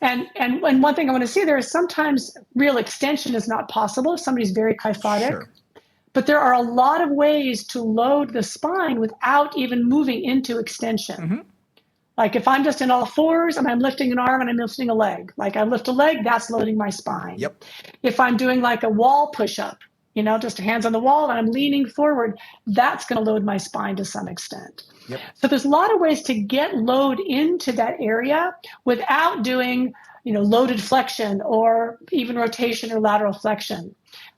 And one thing I want to see there is sometimes real extension is not possible if somebody's very kyphotic. But there are a lot of ways to load the spine without even moving into extension. Like if I'm just in all fours and I'm lifting an arm and I'm lifting a leg, like I lift a leg, that's loading my spine. If I'm doing like a wall push-up, just hands on the wall and I'm leaning forward, that's going to load my spine to some extent. So there's a lot of ways to get load into that area without doing, loaded flexion or even rotation or lateral flexion.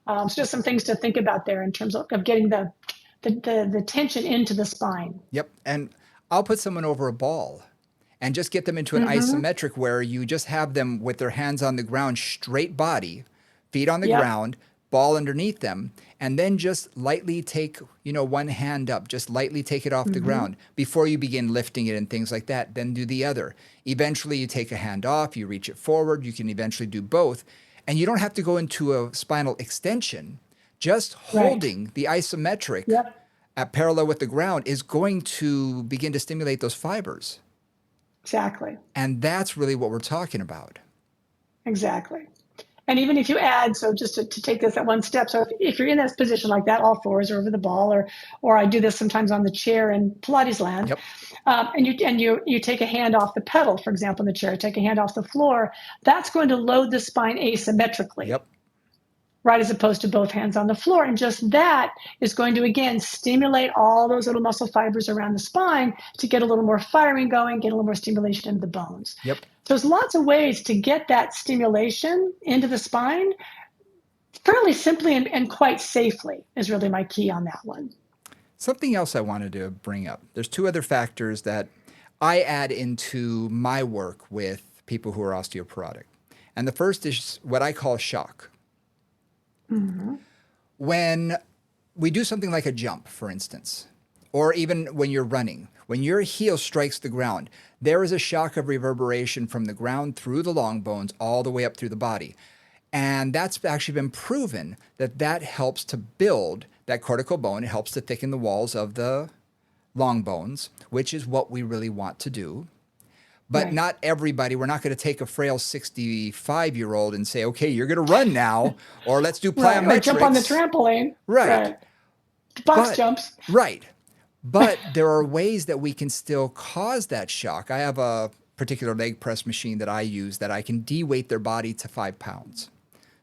So just some things to think about there in terms of getting the tension into the spine. And I'll put someone over a ball and just get them into an isometric where you just have them with their hands on the ground, straight body, feet on the ground, ball underneath them, and then just lightly take, one hand up, just lightly take it off the ground before you begin lifting it and things like that. Then do the other. Eventually you take a hand off, you reach it forward, you can eventually do both. And you don't have to go into a spinal extension. Just holding the isometric at parallel with the ground is going to begin to stimulate those fibers. Exactly. And that's really what we're talking about. Exactly. And even if you add, so just to take this at one step, so if you're in this position like that, all fours or over the ball, or I do this sometimes on the chair in Pilates land, and you take a hand off the pedal, for example, in the chair, take a hand off the floor, that's going to load the spine asymmetrically. Right, as opposed to both hands on the floor. And just that is going to, again, stimulate all those little muscle fibers around the spine to get a little more firing going, get a little more stimulation into the bones. So there's lots of ways to get that stimulation into the spine fairly simply and quite safely is really my key on that one. Something else I wanted to bring up. There's two other factors that I add into my work with people who are osteoporotic. And the first is what I call shock. When we do something like a jump, for instance, or even when you're running, when your heel strikes the ground, there is a shock of reverberation from the ground through the long bones all the way up through the body. And that's actually been proven that helps to build that cortical bone. It helps to thicken the walls of the long bones, which is what we really want to do. But right. not everybody, we're not going to take a frail 65-year-old and say, okay, you're going to run now, or let's do Right. Or jump on the plyometrics. trampoline. Right. Right. Box But, jumps. right. But there are ways that we can still cause that shock. I have a particular leg press machine that I use that I can de-weight their body to 5 pounds.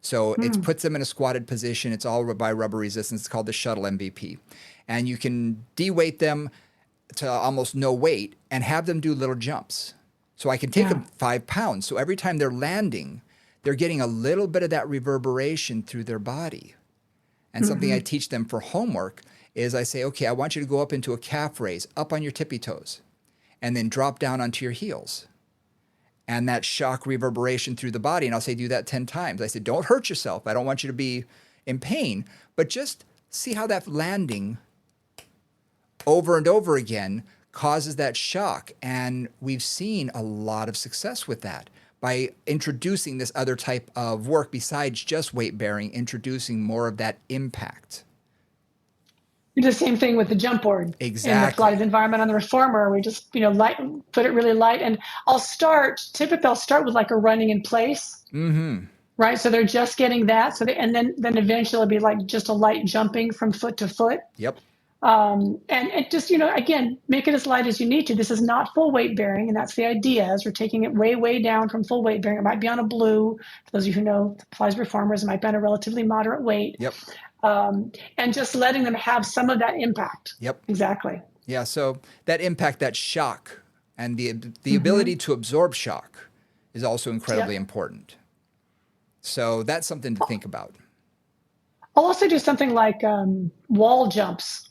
So it puts them in a squatted position. It's all by rubber resistance. It's called the shuttle MVP. And you can de-weight them to almost no weight and have them do little jumps. So I can take them 5 pounds. So every time they're landing, they're getting a little bit of that reverberation through their body. And something I teach them for homework is I say, okay, I want you to go up into a calf raise, up on your tippy toes, and then drop down onto your heels. And that shock reverberation through the body. And I'll say, do that 10 times. I said, don't hurt yourself. I don't want you to be in pain, but just see how that landing over and over again causes that shock. And we've seen a lot of success with that by introducing this other type of work besides just weight bearing, introducing more of that impact. We do the same thing with the jump board. Exactly. In the Pilates environment on the reformer, we just, light, put it really light. And typically I'll start with like a running in place. Right. So they're just getting that. So and then eventually it'll be like just a light jumping from foot to foot. Yep. And just, again, make it as light as you need to. This is not full weight bearing. And that's the idea, as we're taking it way, way down from full weight bearing. It might be on a blue. For those of you who know Pilates reformers, it might be on a relatively moderate weight. Yep. And just letting them have some of that impact. Yep. Exactly. Yeah. So that impact, that shock, and the ability to absorb shock is also incredibly important. So that's something to think about. I'll also do something like wall jumps.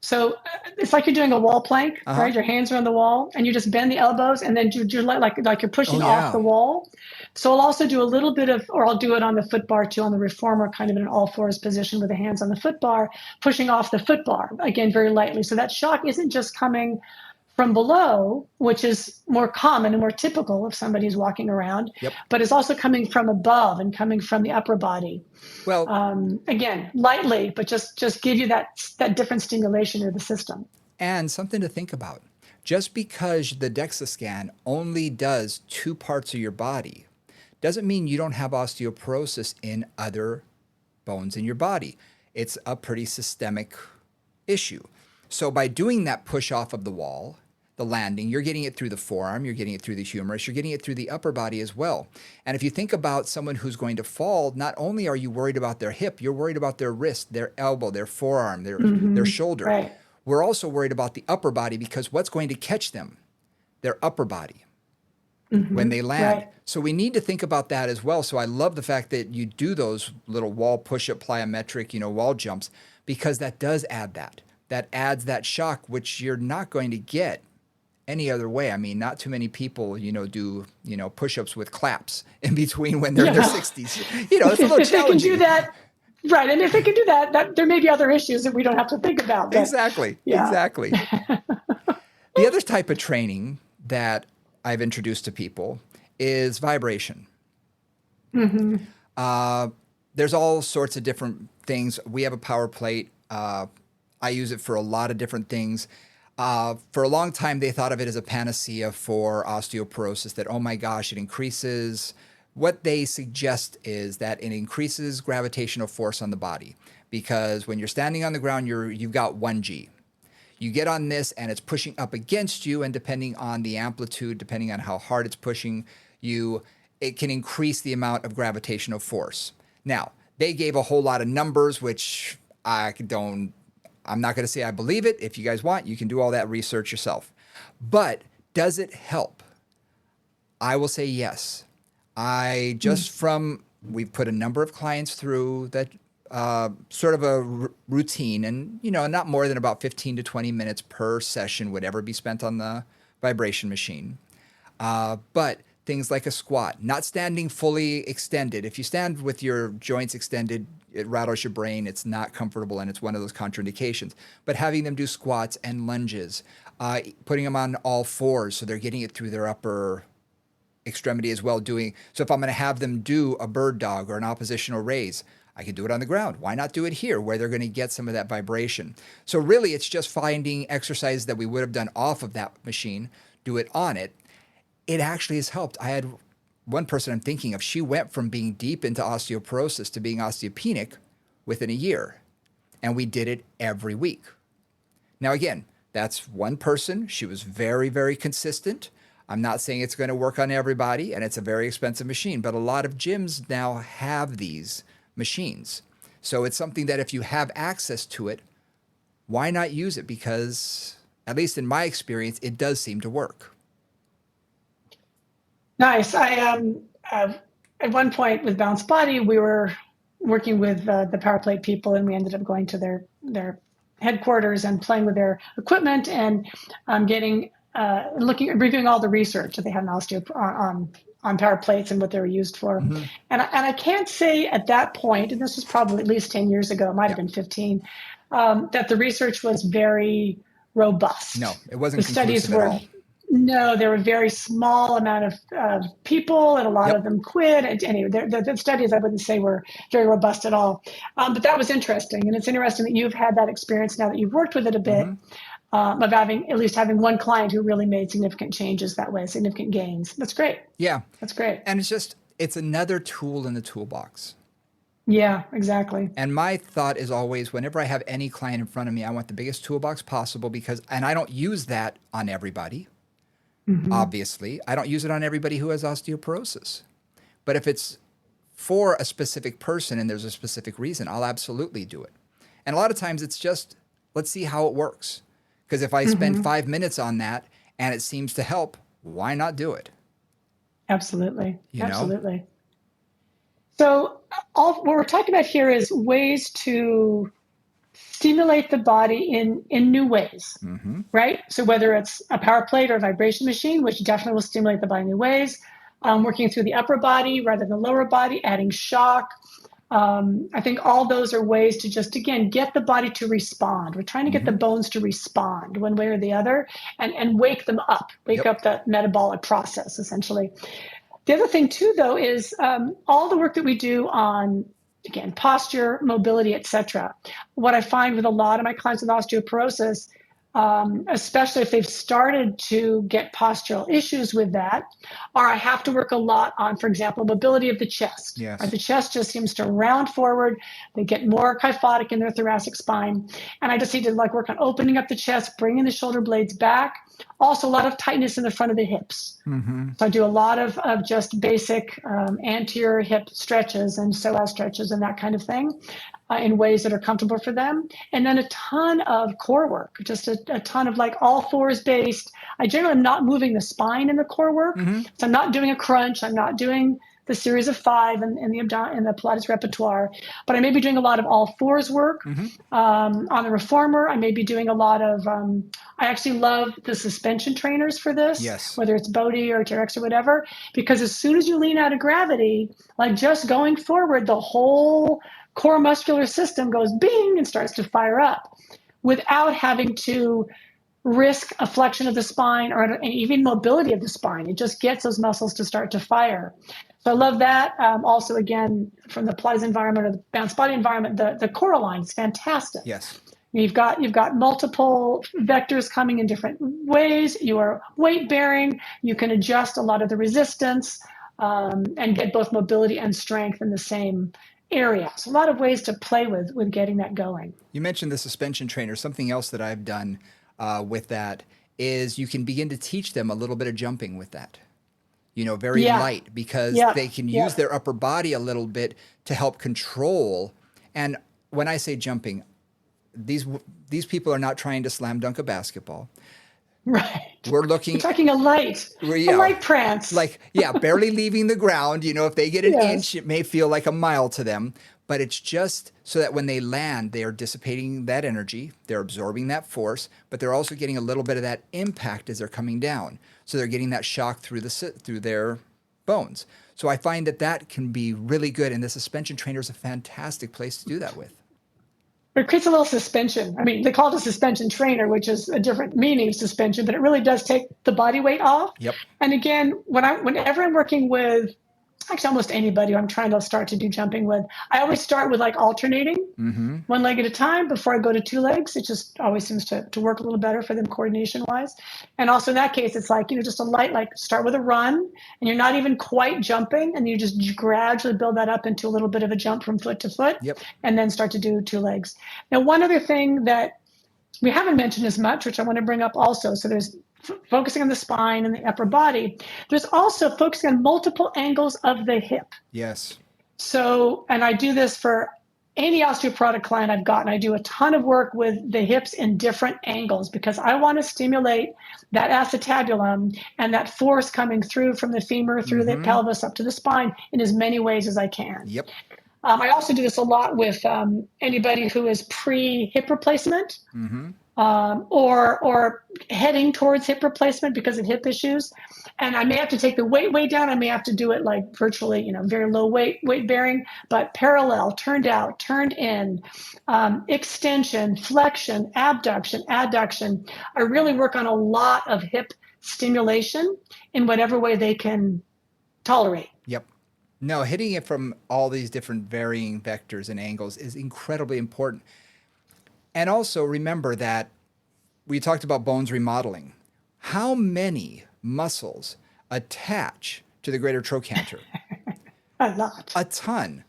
So it's like you're doing a wall plank, right? Your hands are on the wall, and you just bend the elbows, and then you're like you're pushing off the wall. So I'll also do a little bit of, or I'll do it on the foot bar too, on the reformer, kind of in an all fours position with the hands on the foot bar, pushing off the foot bar, again, very lightly. So that shock isn't just coming from below, which is more common and more typical if somebody's walking around, but it's also coming from above and coming from the upper body. Well, again, lightly, but just give you that different stimulation to the system. And something to think about. Just because the DEXA scan only does 2 parts of your body doesn't mean you don't have osteoporosis in other bones in your body. It's a pretty systemic issue. So by doing that push off of the wall, the landing, you're getting it through the forearm, you're getting it through the humerus, you're getting it through the upper body as well. And if you think about someone who's going to fall, not only are you worried about their hip, you're worried about their wrist, their elbow, their forearm, their shoulder. Right. We're also worried about the upper body because what's going to catch them? Their upper body when they land. Right. So we need to think about that as well. So I love the fact that you do those little wall push-up plyometric, wall jumps, because that does add that. That adds that shock, which you're not going to get any other way. I mean, not too many people, do, push-ups with claps in between when they're in their 60s. It's a little challenging. If they can do that, right. And if they can do that, there may be other issues that we don't have to think about. But, exactly. The other type of training that I've introduced to people is vibration. There's all sorts of different things. We have a power plate. I use it for a lot of different things. For a long time, they thought of it as a panacea for osteoporosis, that, oh my gosh, it increases. What they suggest is that it increases gravitational force on the body, because when you're standing on the ground, you've got 1G. You get on this and it's pushing up against you, and depending on the amplitude, depending on how hard it's pushing you, it can increase the amount of gravitational force. Now, they gave a whole lot of numbers, which I'm not going to say I believe it. If you guys want, you can do all that research yourself. But does it help? I will say yes. We've put a number of clients through that sort of a routine, and, not more than about 15 to 20 minutes per session would ever be spent on the vibration machine. But things like a squat, not standing fully extended. If you stand with your joints extended, it rattles your brain. It's not comfortable, and it's one of those contraindications. But having them do squats and lunges, putting them on all fours so they're getting it through their upper extremity as well. So if I'm going to have them do a bird dog or an oppositional raise, I can do it on the ground. Why not do it here where they're going to get some of that vibration? So really, it's just finding exercises that we would have done off of that machine, do it on it. It actually has helped. I had one person I'm thinking of, she went from being deep into osteoporosis to being osteopenic within a year. And we did it every week. Now, again, that's one person. She was very, very consistent. I'm not saying it's going to work on everybody, and it's a very expensive machine, but a lot of gyms now have these machines. So it's something that if you have access to it, why not use it? Because, at least in my experience, it does seem to work. Nice. At one point with Bounce Body, we were working with the power plate people, and we ended up going to their headquarters and playing with their equipment and reviewing all the research that they had on power plates and what they were used for. Mm-hmm. And I can't say at that point, and this was probably at least 10 years ago, it might have been 15, that the research was very robust. No, it wasn't conclusive at all. No, there were a very small amount of people, and a lot of them quit. And anyway, the studies I wouldn't say were very robust at all. But that was interesting. And it's interesting that you've had that experience now that you've worked with it a bit, of having one client who really made significant changes that way, significant gains. That's great. Yeah. That's great. And it's another tool in the toolbox. Yeah, exactly. And my thought is always, whenever I have any client in front of me, I want the biggest toolbox possible and I don't use that on everybody. Mm-hmm. Obviously, I don't use it on everybody who has osteoporosis. But if it's for a specific person and there's a specific reason, I'll absolutely do it. And a lot of times it's just, let's see how it works. Because if I spend 5 minutes on that and it seems to help, why not do it? Absolutely. You know? Absolutely. So what we're talking about here is ways to stimulate the body in new ways, right? So whether it's a power plate or a vibration machine, which definitely will stimulate the body in new ways, working through the upper body rather than the lower body, adding shock. I think all those are ways to just, again, get the body to respond. We're trying to get the bones to respond one way or the other and wake them up, wake up that metabolic process, essentially. The other thing, too, though, is all the work that we do on, again, posture, mobility, et cetera. What I find with a lot of my clients with osteoporosis, especially if they've started to get postural issues with that, or I have to work a lot on, for example, mobility of the chest. Yes. Right? The chest just seems to round forward. They get more kyphotic in their thoracic spine. And I just need to work on opening up the chest, bringing the shoulder blades back. Also, a lot of tightness in the front of the hips. So I do a lot of just basic anterior hip stretches and psoas stretches and that kind of thing in ways that are comfortable for them. And then a ton of core work, just a ton of all fours based. I generally am not moving the spine in the core work. So I'm not doing a crunch. I'm not doing the series of 5 in the Pilates repertoire, but I may be doing a lot of all fours work. On the reformer, I may be doing a lot of, I actually love the suspension trainers for this, whether it's Bodhi or TRX or whatever, because as soon as you lean out of gravity, just going forward, the whole core muscular system goes bing and starts to fire up without having to risk a flexion of the spine or even mobility of the spine. It just gets those muscles to start to fire. So I love that. Also, again, from the Pilates environment or the Bounce Body environment, the core line is fantastic. Yes. You've got multiple vectors coming in different ways. You are weight bearing. You can adjust a lot of the resistance and get both mobility and strength in the same area. So a lot of ways to play with getting that going. You mentioned the suspension trainer. Something else that I've done with that is you can begin to teach them a little bit of jumping with that. Very light, because they can use their upper body a little bit to help control. And when I say jumping, these people are not trying to slam dunk a basketball. Right. We're talking a light prance. Barely leaving the ground. If they get an inch, it may feel like a mile to them, but it's just so that when they land, they are dissipating that energy, they're absorbing that force, but they're also getting a little bit of that impact as they're coming down. So they're getting that shock through their bones. So I find that can be really good, and the suspension trainer is a fantastic place to do that with. It creates a little suspension. I mean, they call it a suspension trainer, which is a different meaning of suspension, but it really does take the body weight off. Yep. And again, whenever I'm working with actually almost anybody who I'm trying to start to do jumping with. I always start with like alternating one leg at a time before I go to two legs. It just always seems to work a little better for them coordination wise. And also in that case, it's like, just a light, like start with a run and you're not even quite jumping and you just gradually build that up into a little bit of a jump from foot to foot and then start to do two legs. Now, one other thing that we haven't mentioned as much, which I want to bring up also. So there's focusing on the spine and the upper body. There's also focusing on multiple angles of the hip. Yes. So, and I do this for any osteoporotic client I've gotten. I do a ton of work with the hips in different angles because I want to stimulate that acetabulum and that force coming through from the femur, through the pelvis, up to the spine in as many ways as I can. Yep. I also do this a lot with anybody who is pre-hip replacement or heading towards hip replacement because of hip issues. And I may have to take the weight way down. I may have to do it like virtually, very low weight bearing, but parallel, turned out, turned in, extension, flexion, abduction, adduction. I really work on a lot of hip stimulation in whatever way they can tolerate. Yep. No, hitting it from all these different varying vectors and angles is incredibly important. And also remember that we talked about bones remodeling. How many muscles attach to the greater trochanter? A lot. A ton.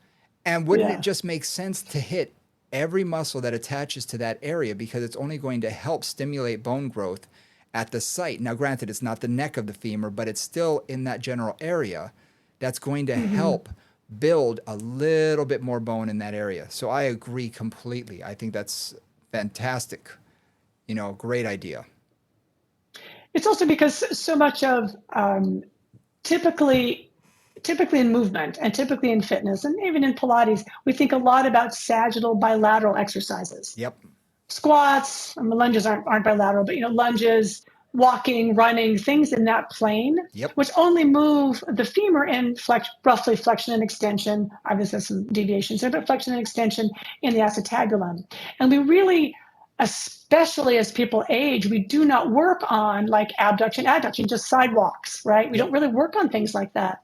And wouldn't it just make sense to hit every muscle that attaches to that area because it's only going to help stimulate bone growth at the site? Now, granted, it's not the neck of the femur, but it's still in that general area. That's going to help build a little bit more bone in that area. So I agree completely. I think that's fantastic. Great idea. It's also because so much of typically in movement and typically in fitness and even in Pilates, we think a lot about sagittal bilateral exercises. Yep. Squats, lunges aren't bilateral, but lunges, walking, running, things in that plane, which only move the femur in roughly flexion and extension. Obviously, there's some deviations there, but flexion and extension in the acetabulum. And we really, especially as people age, we do not work on like abduction, adduction, just sidewalks, right? We don't really work on things like that.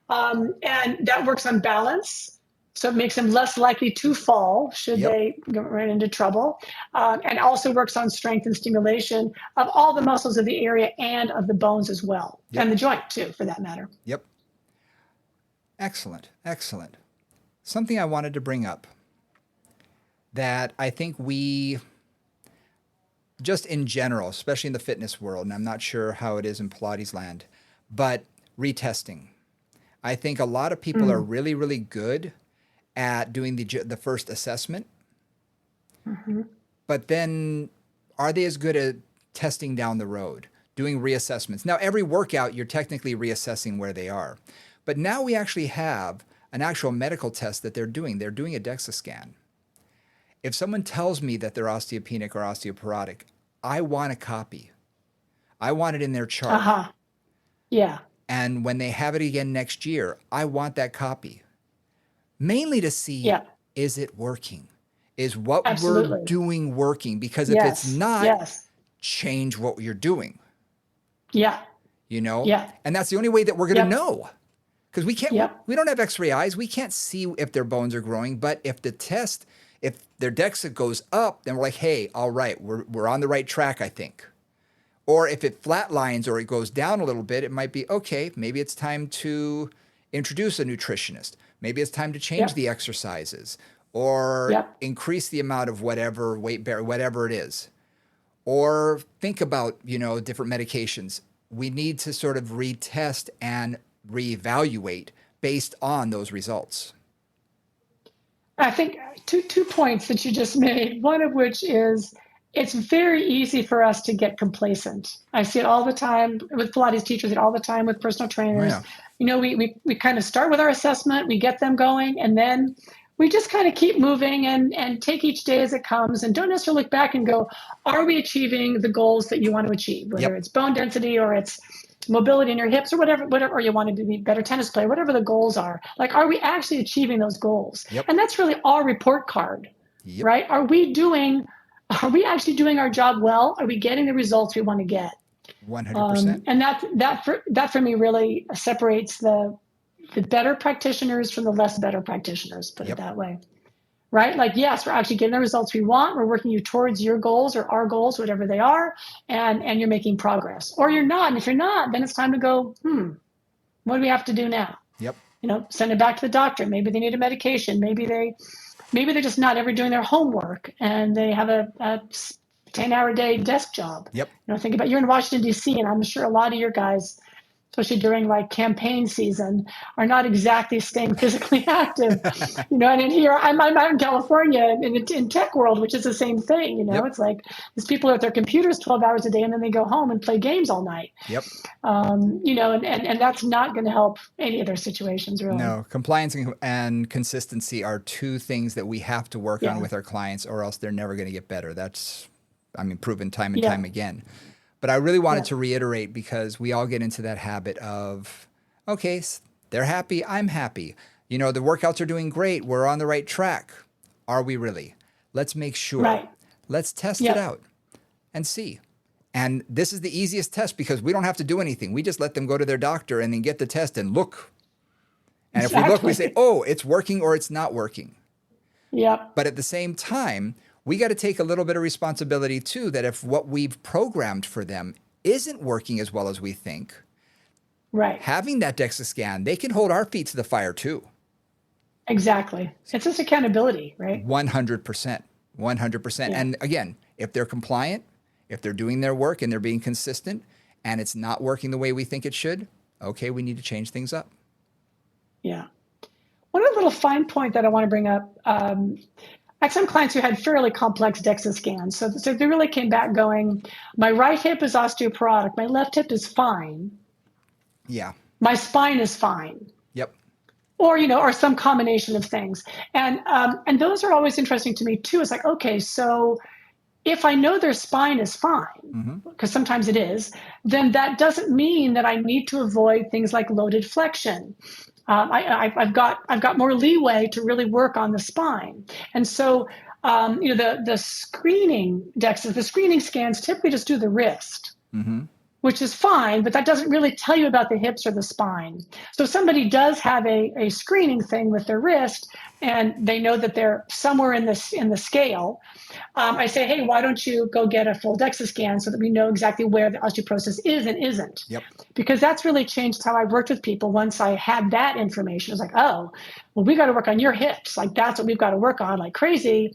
And that works on balance. So it makes them less likely to fall should they run into trouble. And also works on strength and stimulation of all the muscles of the area and of the bones as well. And the joint too, for that matter. Yep. Excellent. Excellent. Something I wanted to bring up that I think we, just in general, especially in the fitness world, and I'm not sure how it is in Pilates land, but retesting. I think a lot of people are really, really good at doing the first assessment, but then are they as good at testing down the road, doing reassessments? Now, every workout, you're technically reassessing where they are, but now we actually have an actual medical test that they're doing. They're doing a DEXA scan. If someone tells me that they're osteopenic or osteoporotic, I want a copy. I want it in their chart. Yeah. And when they have it again next year, I want that copy. Mainly to see, is it working? Is what we're doing working? Because if it's not, change what you're doing. Yeah. And that's the only way that we're going to know. Because we can't, we don't have x-ray eyes. We can't see if their bones are growing. But if the test, if their DEXA goes up, then we're like, hey, all right, we're on the right track, I think. Or if it flatlines or it goes down a little bit, it might be, okay, maybe it's time to introduce a nutritionist. Maybe it's time to change the exercises or increase the amount of whatever weight bear, whatever it is. Or think about, different medications. We need to sort of retest and reevaluate based on those results. I think two points that you just made, one of which is it's very easy for us to get complacent. I see it all the time with Pilates teachers, all the time with personal trainers. We kind of start with our assessment, we get them going, and then we just kind of keep moving and take each day as it comes and don't necessarily look back and go, are we achieving the goals that you want to achieve? Whether it's bone density or it's mobility in your hips or whatever you want to be, better tennis player, whatever the goals are. Like, are we actually achieving those goals? And that's really our report card, right? Are we actually doing our job well? Are we getting the results we want to get? 100%. And that for me really separates the the better practitioners from the less better practitioners, put it that way. Right? Like, yes, we're actually getting the results we want. We're working you towards your goals or our goals, whatever they are, and you're making progress. Or you're not. And if you're not, then it's time to go, what do we have to do now? Yep. Send it back to the doctor. Maybe they need a medication. Maybe they're just not ever doing their homework and they have a 10-hour day desk job. Yep. Think about, you're in Washington, D.C., and I'm sure a lot of your guys, especially during like campaign season, are not exactly staying physically active. And in here, I'm out in California in tech world, which is the same thing. It's like these people are at their computers 12 hours a day and then they go home and play games all night. Yep. And that's not going to help any of their situations, really. No, compliance and consistency are two things that we have to work on with our clients, or else they're never going to get better. That's, proven time and time again. But I really wanted to reiterate, because we all get into that habit of, okay, they're happy, I'm happy. The workouts are doing great. We're on the right track. Are we really? Let's make sure. Right. Let's test it out and see. And this is the easiest test, because we don't have to do anything. We just let them go to their doctor and then get the test and look. And if we look, we say, oh, it's working or it's not working. Yep. But at the same time, we got to take a little bit of responsibility too, that if what we've programmed for them isn't working as well as we think, having that DEXA scan, they can hold our feet to the fire too. Exactly. It's just accountability, right? 100%. 100%. And again, if they're compliant, if they're doing their work and they're being consistent and it's not working the way we think it should, okay, we need to change things up. Yeah. One other little fine point that I want to bring up, I had some clients who had fairly complex DEXA scans. So they really came back going, my right hip is osteoporotic, my left hip is fine. Yeah. My spine is fine. Yep. Or some combination of things. And those are always interesting to me too. It's like, okay, so if I know their spine is fine, because sometimes it is, then that doesn't mean that I need to avoid things like loaded flexion. I've got more leeway to really work on the spine. And so, the screening DEXA, the screening scans typically just do the wrist, which is fine, but that doesn't really tell you about the hips or the spine. So if somebody does have a screening thing with their wrist and they know that they're somewhere in the scale, I say, hey, why don't you go get a full DEXA scan so that we know exactly where the osteoporosis is and isn't? Yep. Because that's really changed how I worked with people. Once I had that information, it was like, oh, well, we got to work on your hips. Like, that's what we've got to work on like crazy.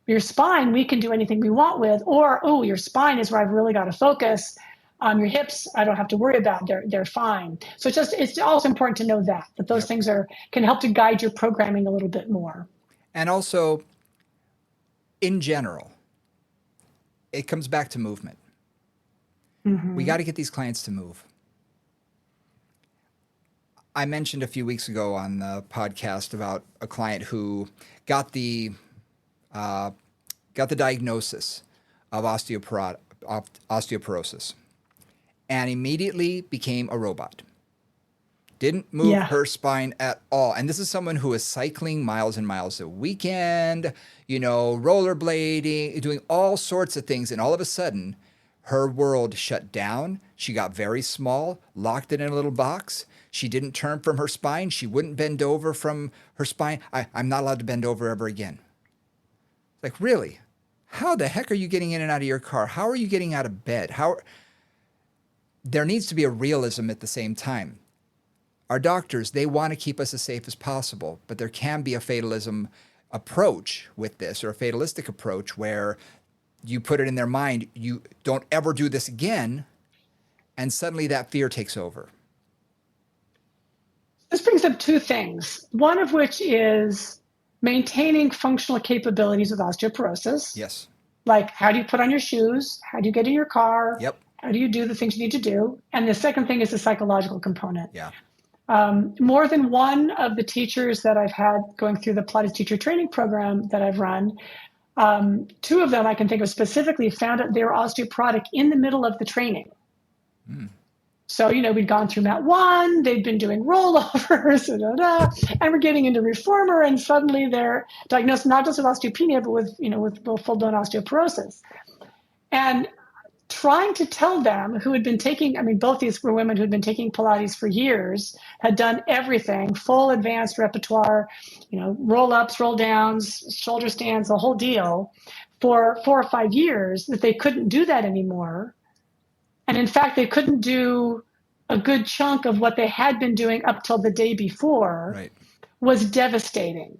Your spine, we can do anything we want with. Or, oh, your spine is where I've really got to focus. Your hips, I don't have to worry about. They're fine. So it's also important to know that those things can help to guide your programming a little bit more. And also, in general, it comes back to movement. We got to get these clients to move. I mentioned a few weeks ago on the podcast about a client who got the diagnosis of osteoporosis and immediately became a robot. Didn't move her spine at all. And this is someone who is cycling miles and miles a weekend, rollerblading, doing all sorts of things. And all of a sudden, her world shut down. She got very small, locked it in a little box. She didn't turn from her spine. She wouldn't bend over from her spine. I'm not allowed to bend over ever again. Like, really? How the heck are you getting in and out of your car? How are you getting out of bed? There needs to be a realism at the same time. Our doctors, they want to keep us as safe as possible, but there can be a fatalism approach with this, or a fatalistic approach where you put it in their mind, you don't ever do this again, and suddenly that fear takes over. This brings up two things, one of which is maintaining functional capabilities with osteoporosis. Yes. Like, how do you put on your shoes? How do you get in your car? Yep. How do you do the things you need to do? And the second thing is the psychological component. Yeah. More than one of the teachers that I've had going through the Pilates teacher training program that I've run, two of them I can think of specifically found out they were osteoporotic in the middle of the training. So, we'd gone through Mat 1, they'd been doing rollovers, and we're getting into reformer, and suddenly they're diagnosed not just with osteopenia, but with full-blown osteoporosis. And trying to tell them, who had been taking, I mean, both these were women who had been taking Pilates for years, had done everything, full advanced repertoire, roll ups, roll downs, shoulder stands, the whole deal, for 4 or 5 years, that they couldn't do that anymore. And in fact, they couldn't do a good chunk of what they had been doing up till the day before. Right. Was devastating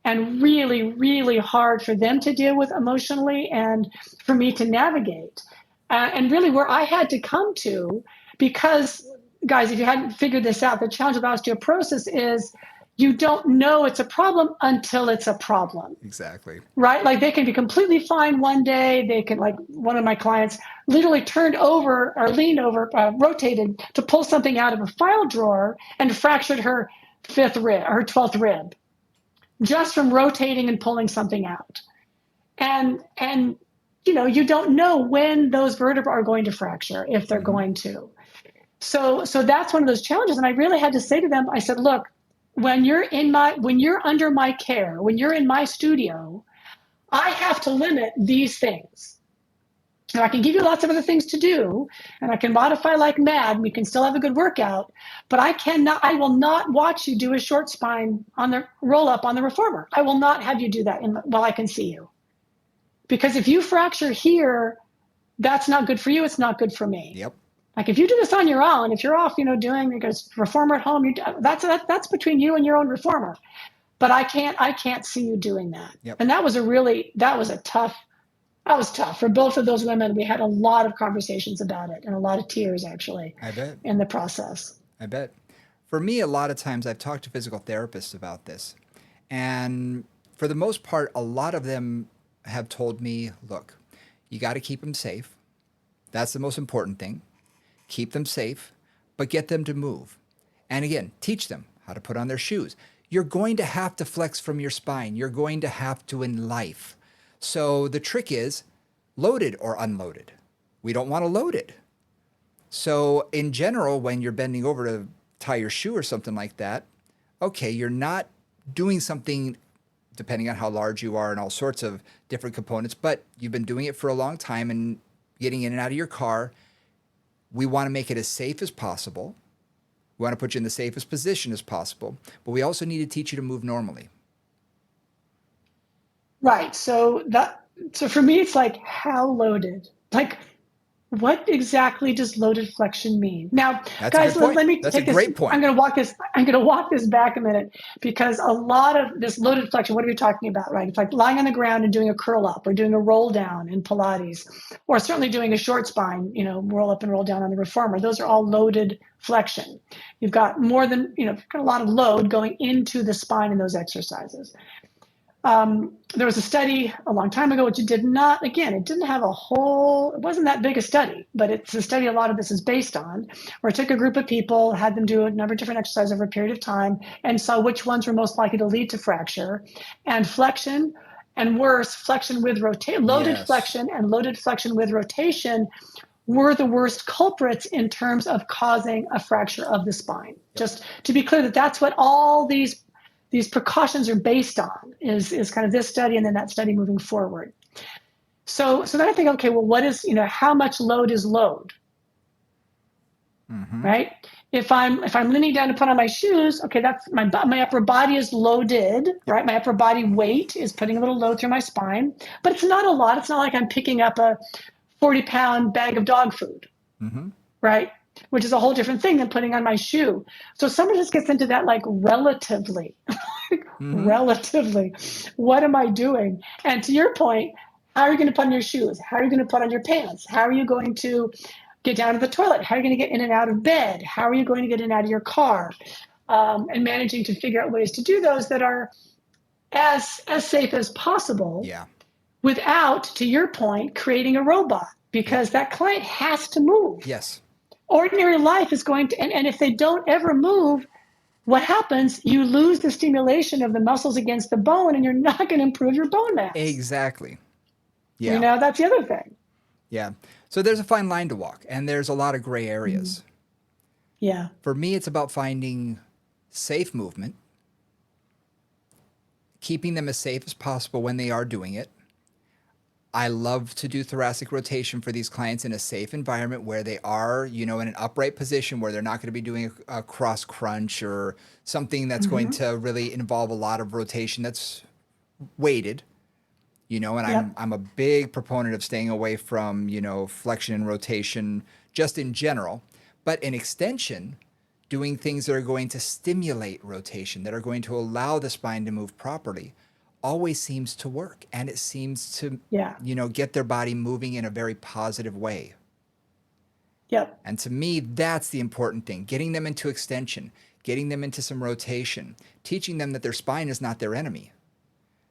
and really, really hard for them to deal with emotionally and for me to navigate. And really where I had to come to, because guys, if you hadn't figured this out, the challenge of osteoporosis is you don't know it's a problem until it's a problem. Exactly. Right? Like they can be completely fine one day. They can, like one of my clients literally turned over or leaned over, rotated to pull something out of a file drawer and fractured her 5th rib, or her 12th rib, just from rotating and pulling something out. And you don't know when those vertebrae are going to fracture, if they're going to. So that's one of those challenges. And I really had to say to them, I said, look, when you're under my care, when you're in my studio, I have to limit these things. And I can give you lots of other things to do, and I can modify like mad, and you can still have a good workout, but I will not watch you do a short spine on the roll up on the reformer. I will not have you do that while I can see you. Because if you fracture here, that's not good for you. It's not good for me. Yep. Like if you do this on your own, if you're off, doing a reformer at home, that's between you and your own reformer. But I can't see you doing that. Yep. And that was tough for both of those women. We had a lot of conversations about it and a lot of tears, actually. I bet. In the process. I bet. For me, a lot of times I've talked to physical therapists about this. And for the most part, a lot of them have told me, look, you got to keep them safe. That's the most important thing. Keep them safe, but get them to move. And again, teach them how to put on their shoes. You're going to have to flex from your spine. You're going to have to in life. So the trick is loaded or unloaded. We don't want to load it. So in general, when you're bending over to tie your shoe or something like that, okay, you're not doing something depending on how large you are and all sorts of different components, but you've been doing it for a long time and getting in and out of your car. We want to make it as safe as possible. We want to put you in the safest position as possible, but we also need to teach you to move normally. Right. So for me, it's like, how loaded? Like, what exactly does loaded flexion mean? Now, guys, let me take this. Great point. I'm going to walk this back a minute, because a lot of this loaded flexion, what are we talking about, right? It's like lying on the ground and doing a curl up, or doing a roll down in Pilates, or certainly doing a short spine, roll up and roll down on the reformer. Those are all loaded flexion. You've got more than, you've got a lot of load going into the spine in those exercises. There was a study a long time ago, which it didn't have it wasn't that big a study, but it's a study a lot of this is based on, where it took a group of people, had them do a number of different exercises over a period of time, and saw which ones were most likely to lead to fracture. And flexion, and worse, flexion with rotation, loaded flexion and loaded flexion with rotation were the worst culprits in terms of causing a fracture of the spine. Just to be clear, that's what all these precautions are based on, is kind of this study and then that study moving forward. So then I think, okay, well, what is, how much load is load? Right? If I'm leaning down to put on my shoes, okay, that's my upper body is loaded, right? My upper body weight is putting a little load through my spine, but it's not a lot. It's not like I'm picking up a 40-pound bag of dog food, right? Which is a whole different thing than putting on my shoe. So someone just gets into that, like, relatively, relatively, what am I doing? And to your point, how are you going to put on your shoes? How are you going to put on your pants? How are you going to get down to the toilet? How are you going to get in and out of bed? How are you going to get in and out of your car? And managing to figure out ways to do those that are as safe as possible, without, to your point, creating a robot, because that client has to move. Yes. Ordinary life is going to, and if they don't ever move, what happens? You lose the stimulation of the muscles against the bone, and you're not going to improve your bone mass. Exactly. Yeah. That's the other thing. Yeah. So there's a fine line to walk, and there's a lot of gray areas. Yeah. For me, it's about finding safe movement, keeping them as safe as possible when they are doing it, I love to do thoracic rotation for these clients in a safe environment where they are, in an upright position where they're not going to be doing a cross crunch or something that's going to really involve a lot of rotation that's weighted. And I'm a big proponent of staying away from, flexion and rotation just in general. But in extension, doing things that are going to stimulate rotation, that are going to allow the spine to move properly, always seems to work. And it seems to, get their body moving in a very positive way. Yep. And to me, that's the important thing, getting them into extension, getting them into some rotation, teaching them that their spine is not their enemy,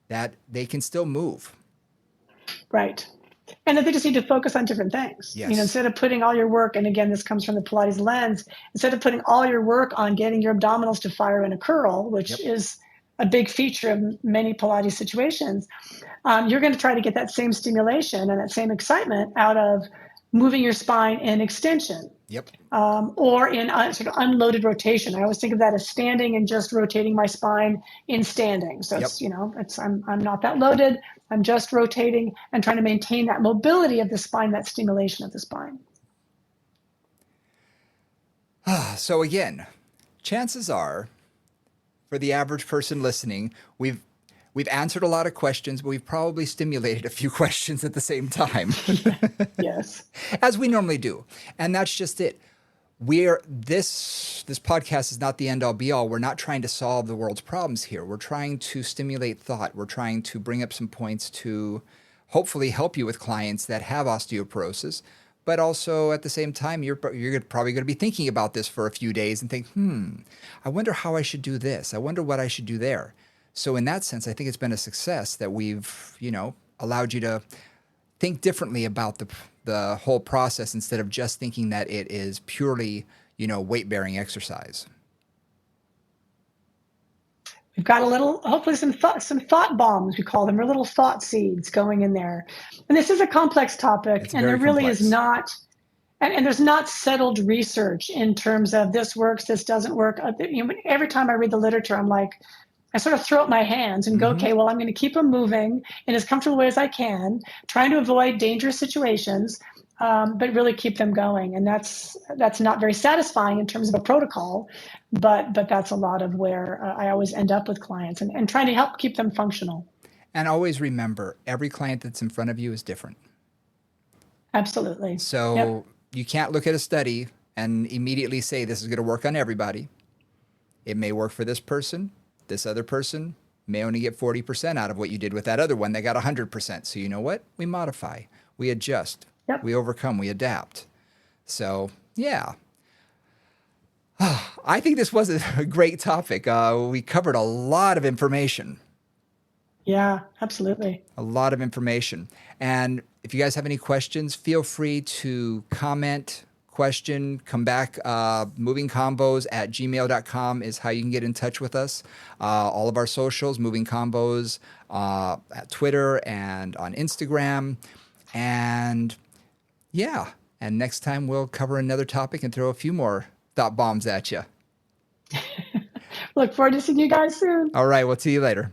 that they can still move. Right. And that they just need to focus on different things. Yes. Instead of putting all your work, and again, this comes from the Pilates lens, instead of putting all your work on getting your abdominals to fire in a curl, which is a big feature of many Pilates situations, you're going to try to get that same stimulation and that same excitement out of moving your spine in extension. Yep. Or in sort of unloaded rotation. I always think of that as standing and just rotating my spine in standing. So it's, I'm not that loaded. I'm just rotating and trying to maintain that mobility of the spine, that stimulation of the spine. So again, chances are, for the average person listening, we've answered a lot of questions, but we've probably stimulated a few questions at the same time. Yes. As we normally do. And that's just it. This podcast is not the end all be all. We're not trying to solve the world's problems here. We're trying to stimulate thought. We're trying to bring up some points to hopefully help you with clients that have osteoporosis. But also at the same time, you're probably going to be thinking about this for a few days and think, I wonder how I should do this. I wonder what I should do there. So in that sense, I think it's been a success that we've, allowed you to think differently about the whole process instead of just thinking that it is purely, weight-bearing exercise. We've got hopefully some thought bombs, we call them, or little thought seeds going in there. And this is a complex topic, and there really is not, and there's not settled research in terms of this works, this doesn't work. Every time I read the literature, I'm like, I sort of throw up my hands and go, okay, well, I'm going to keep them moving in as comfortable a way as I can, trying to avoid dangerous situations, but really keep them going. And that's not very satisfying in terms of a protocol, but that's a lot of where I always end up with clients and trying to help keep them functional. And always remember, every client that's in front of you is different. Absolutely. So you can't look at a study and immediately say this is going to work on everybody. It may work for this person. This other person may only get 40% out of what you did with that other one that got 100%. So you know what? We modify, we adjust, we overcome, we adapt. So yeah, I think this was a great topic. We covered a lot of information. Yeah, absolutely. A lot of information. And if you guys have any questions, feel free to comment, question, come back. movingcombos@gmail.com is how you can get in touch with us. All of our socials, Moving Combos, at Twitter and on Instagram. And and next time we'll cover another topic and throw a few more thought bombs at you. Look forward to seeing you guys soon. All right, we'll see you later.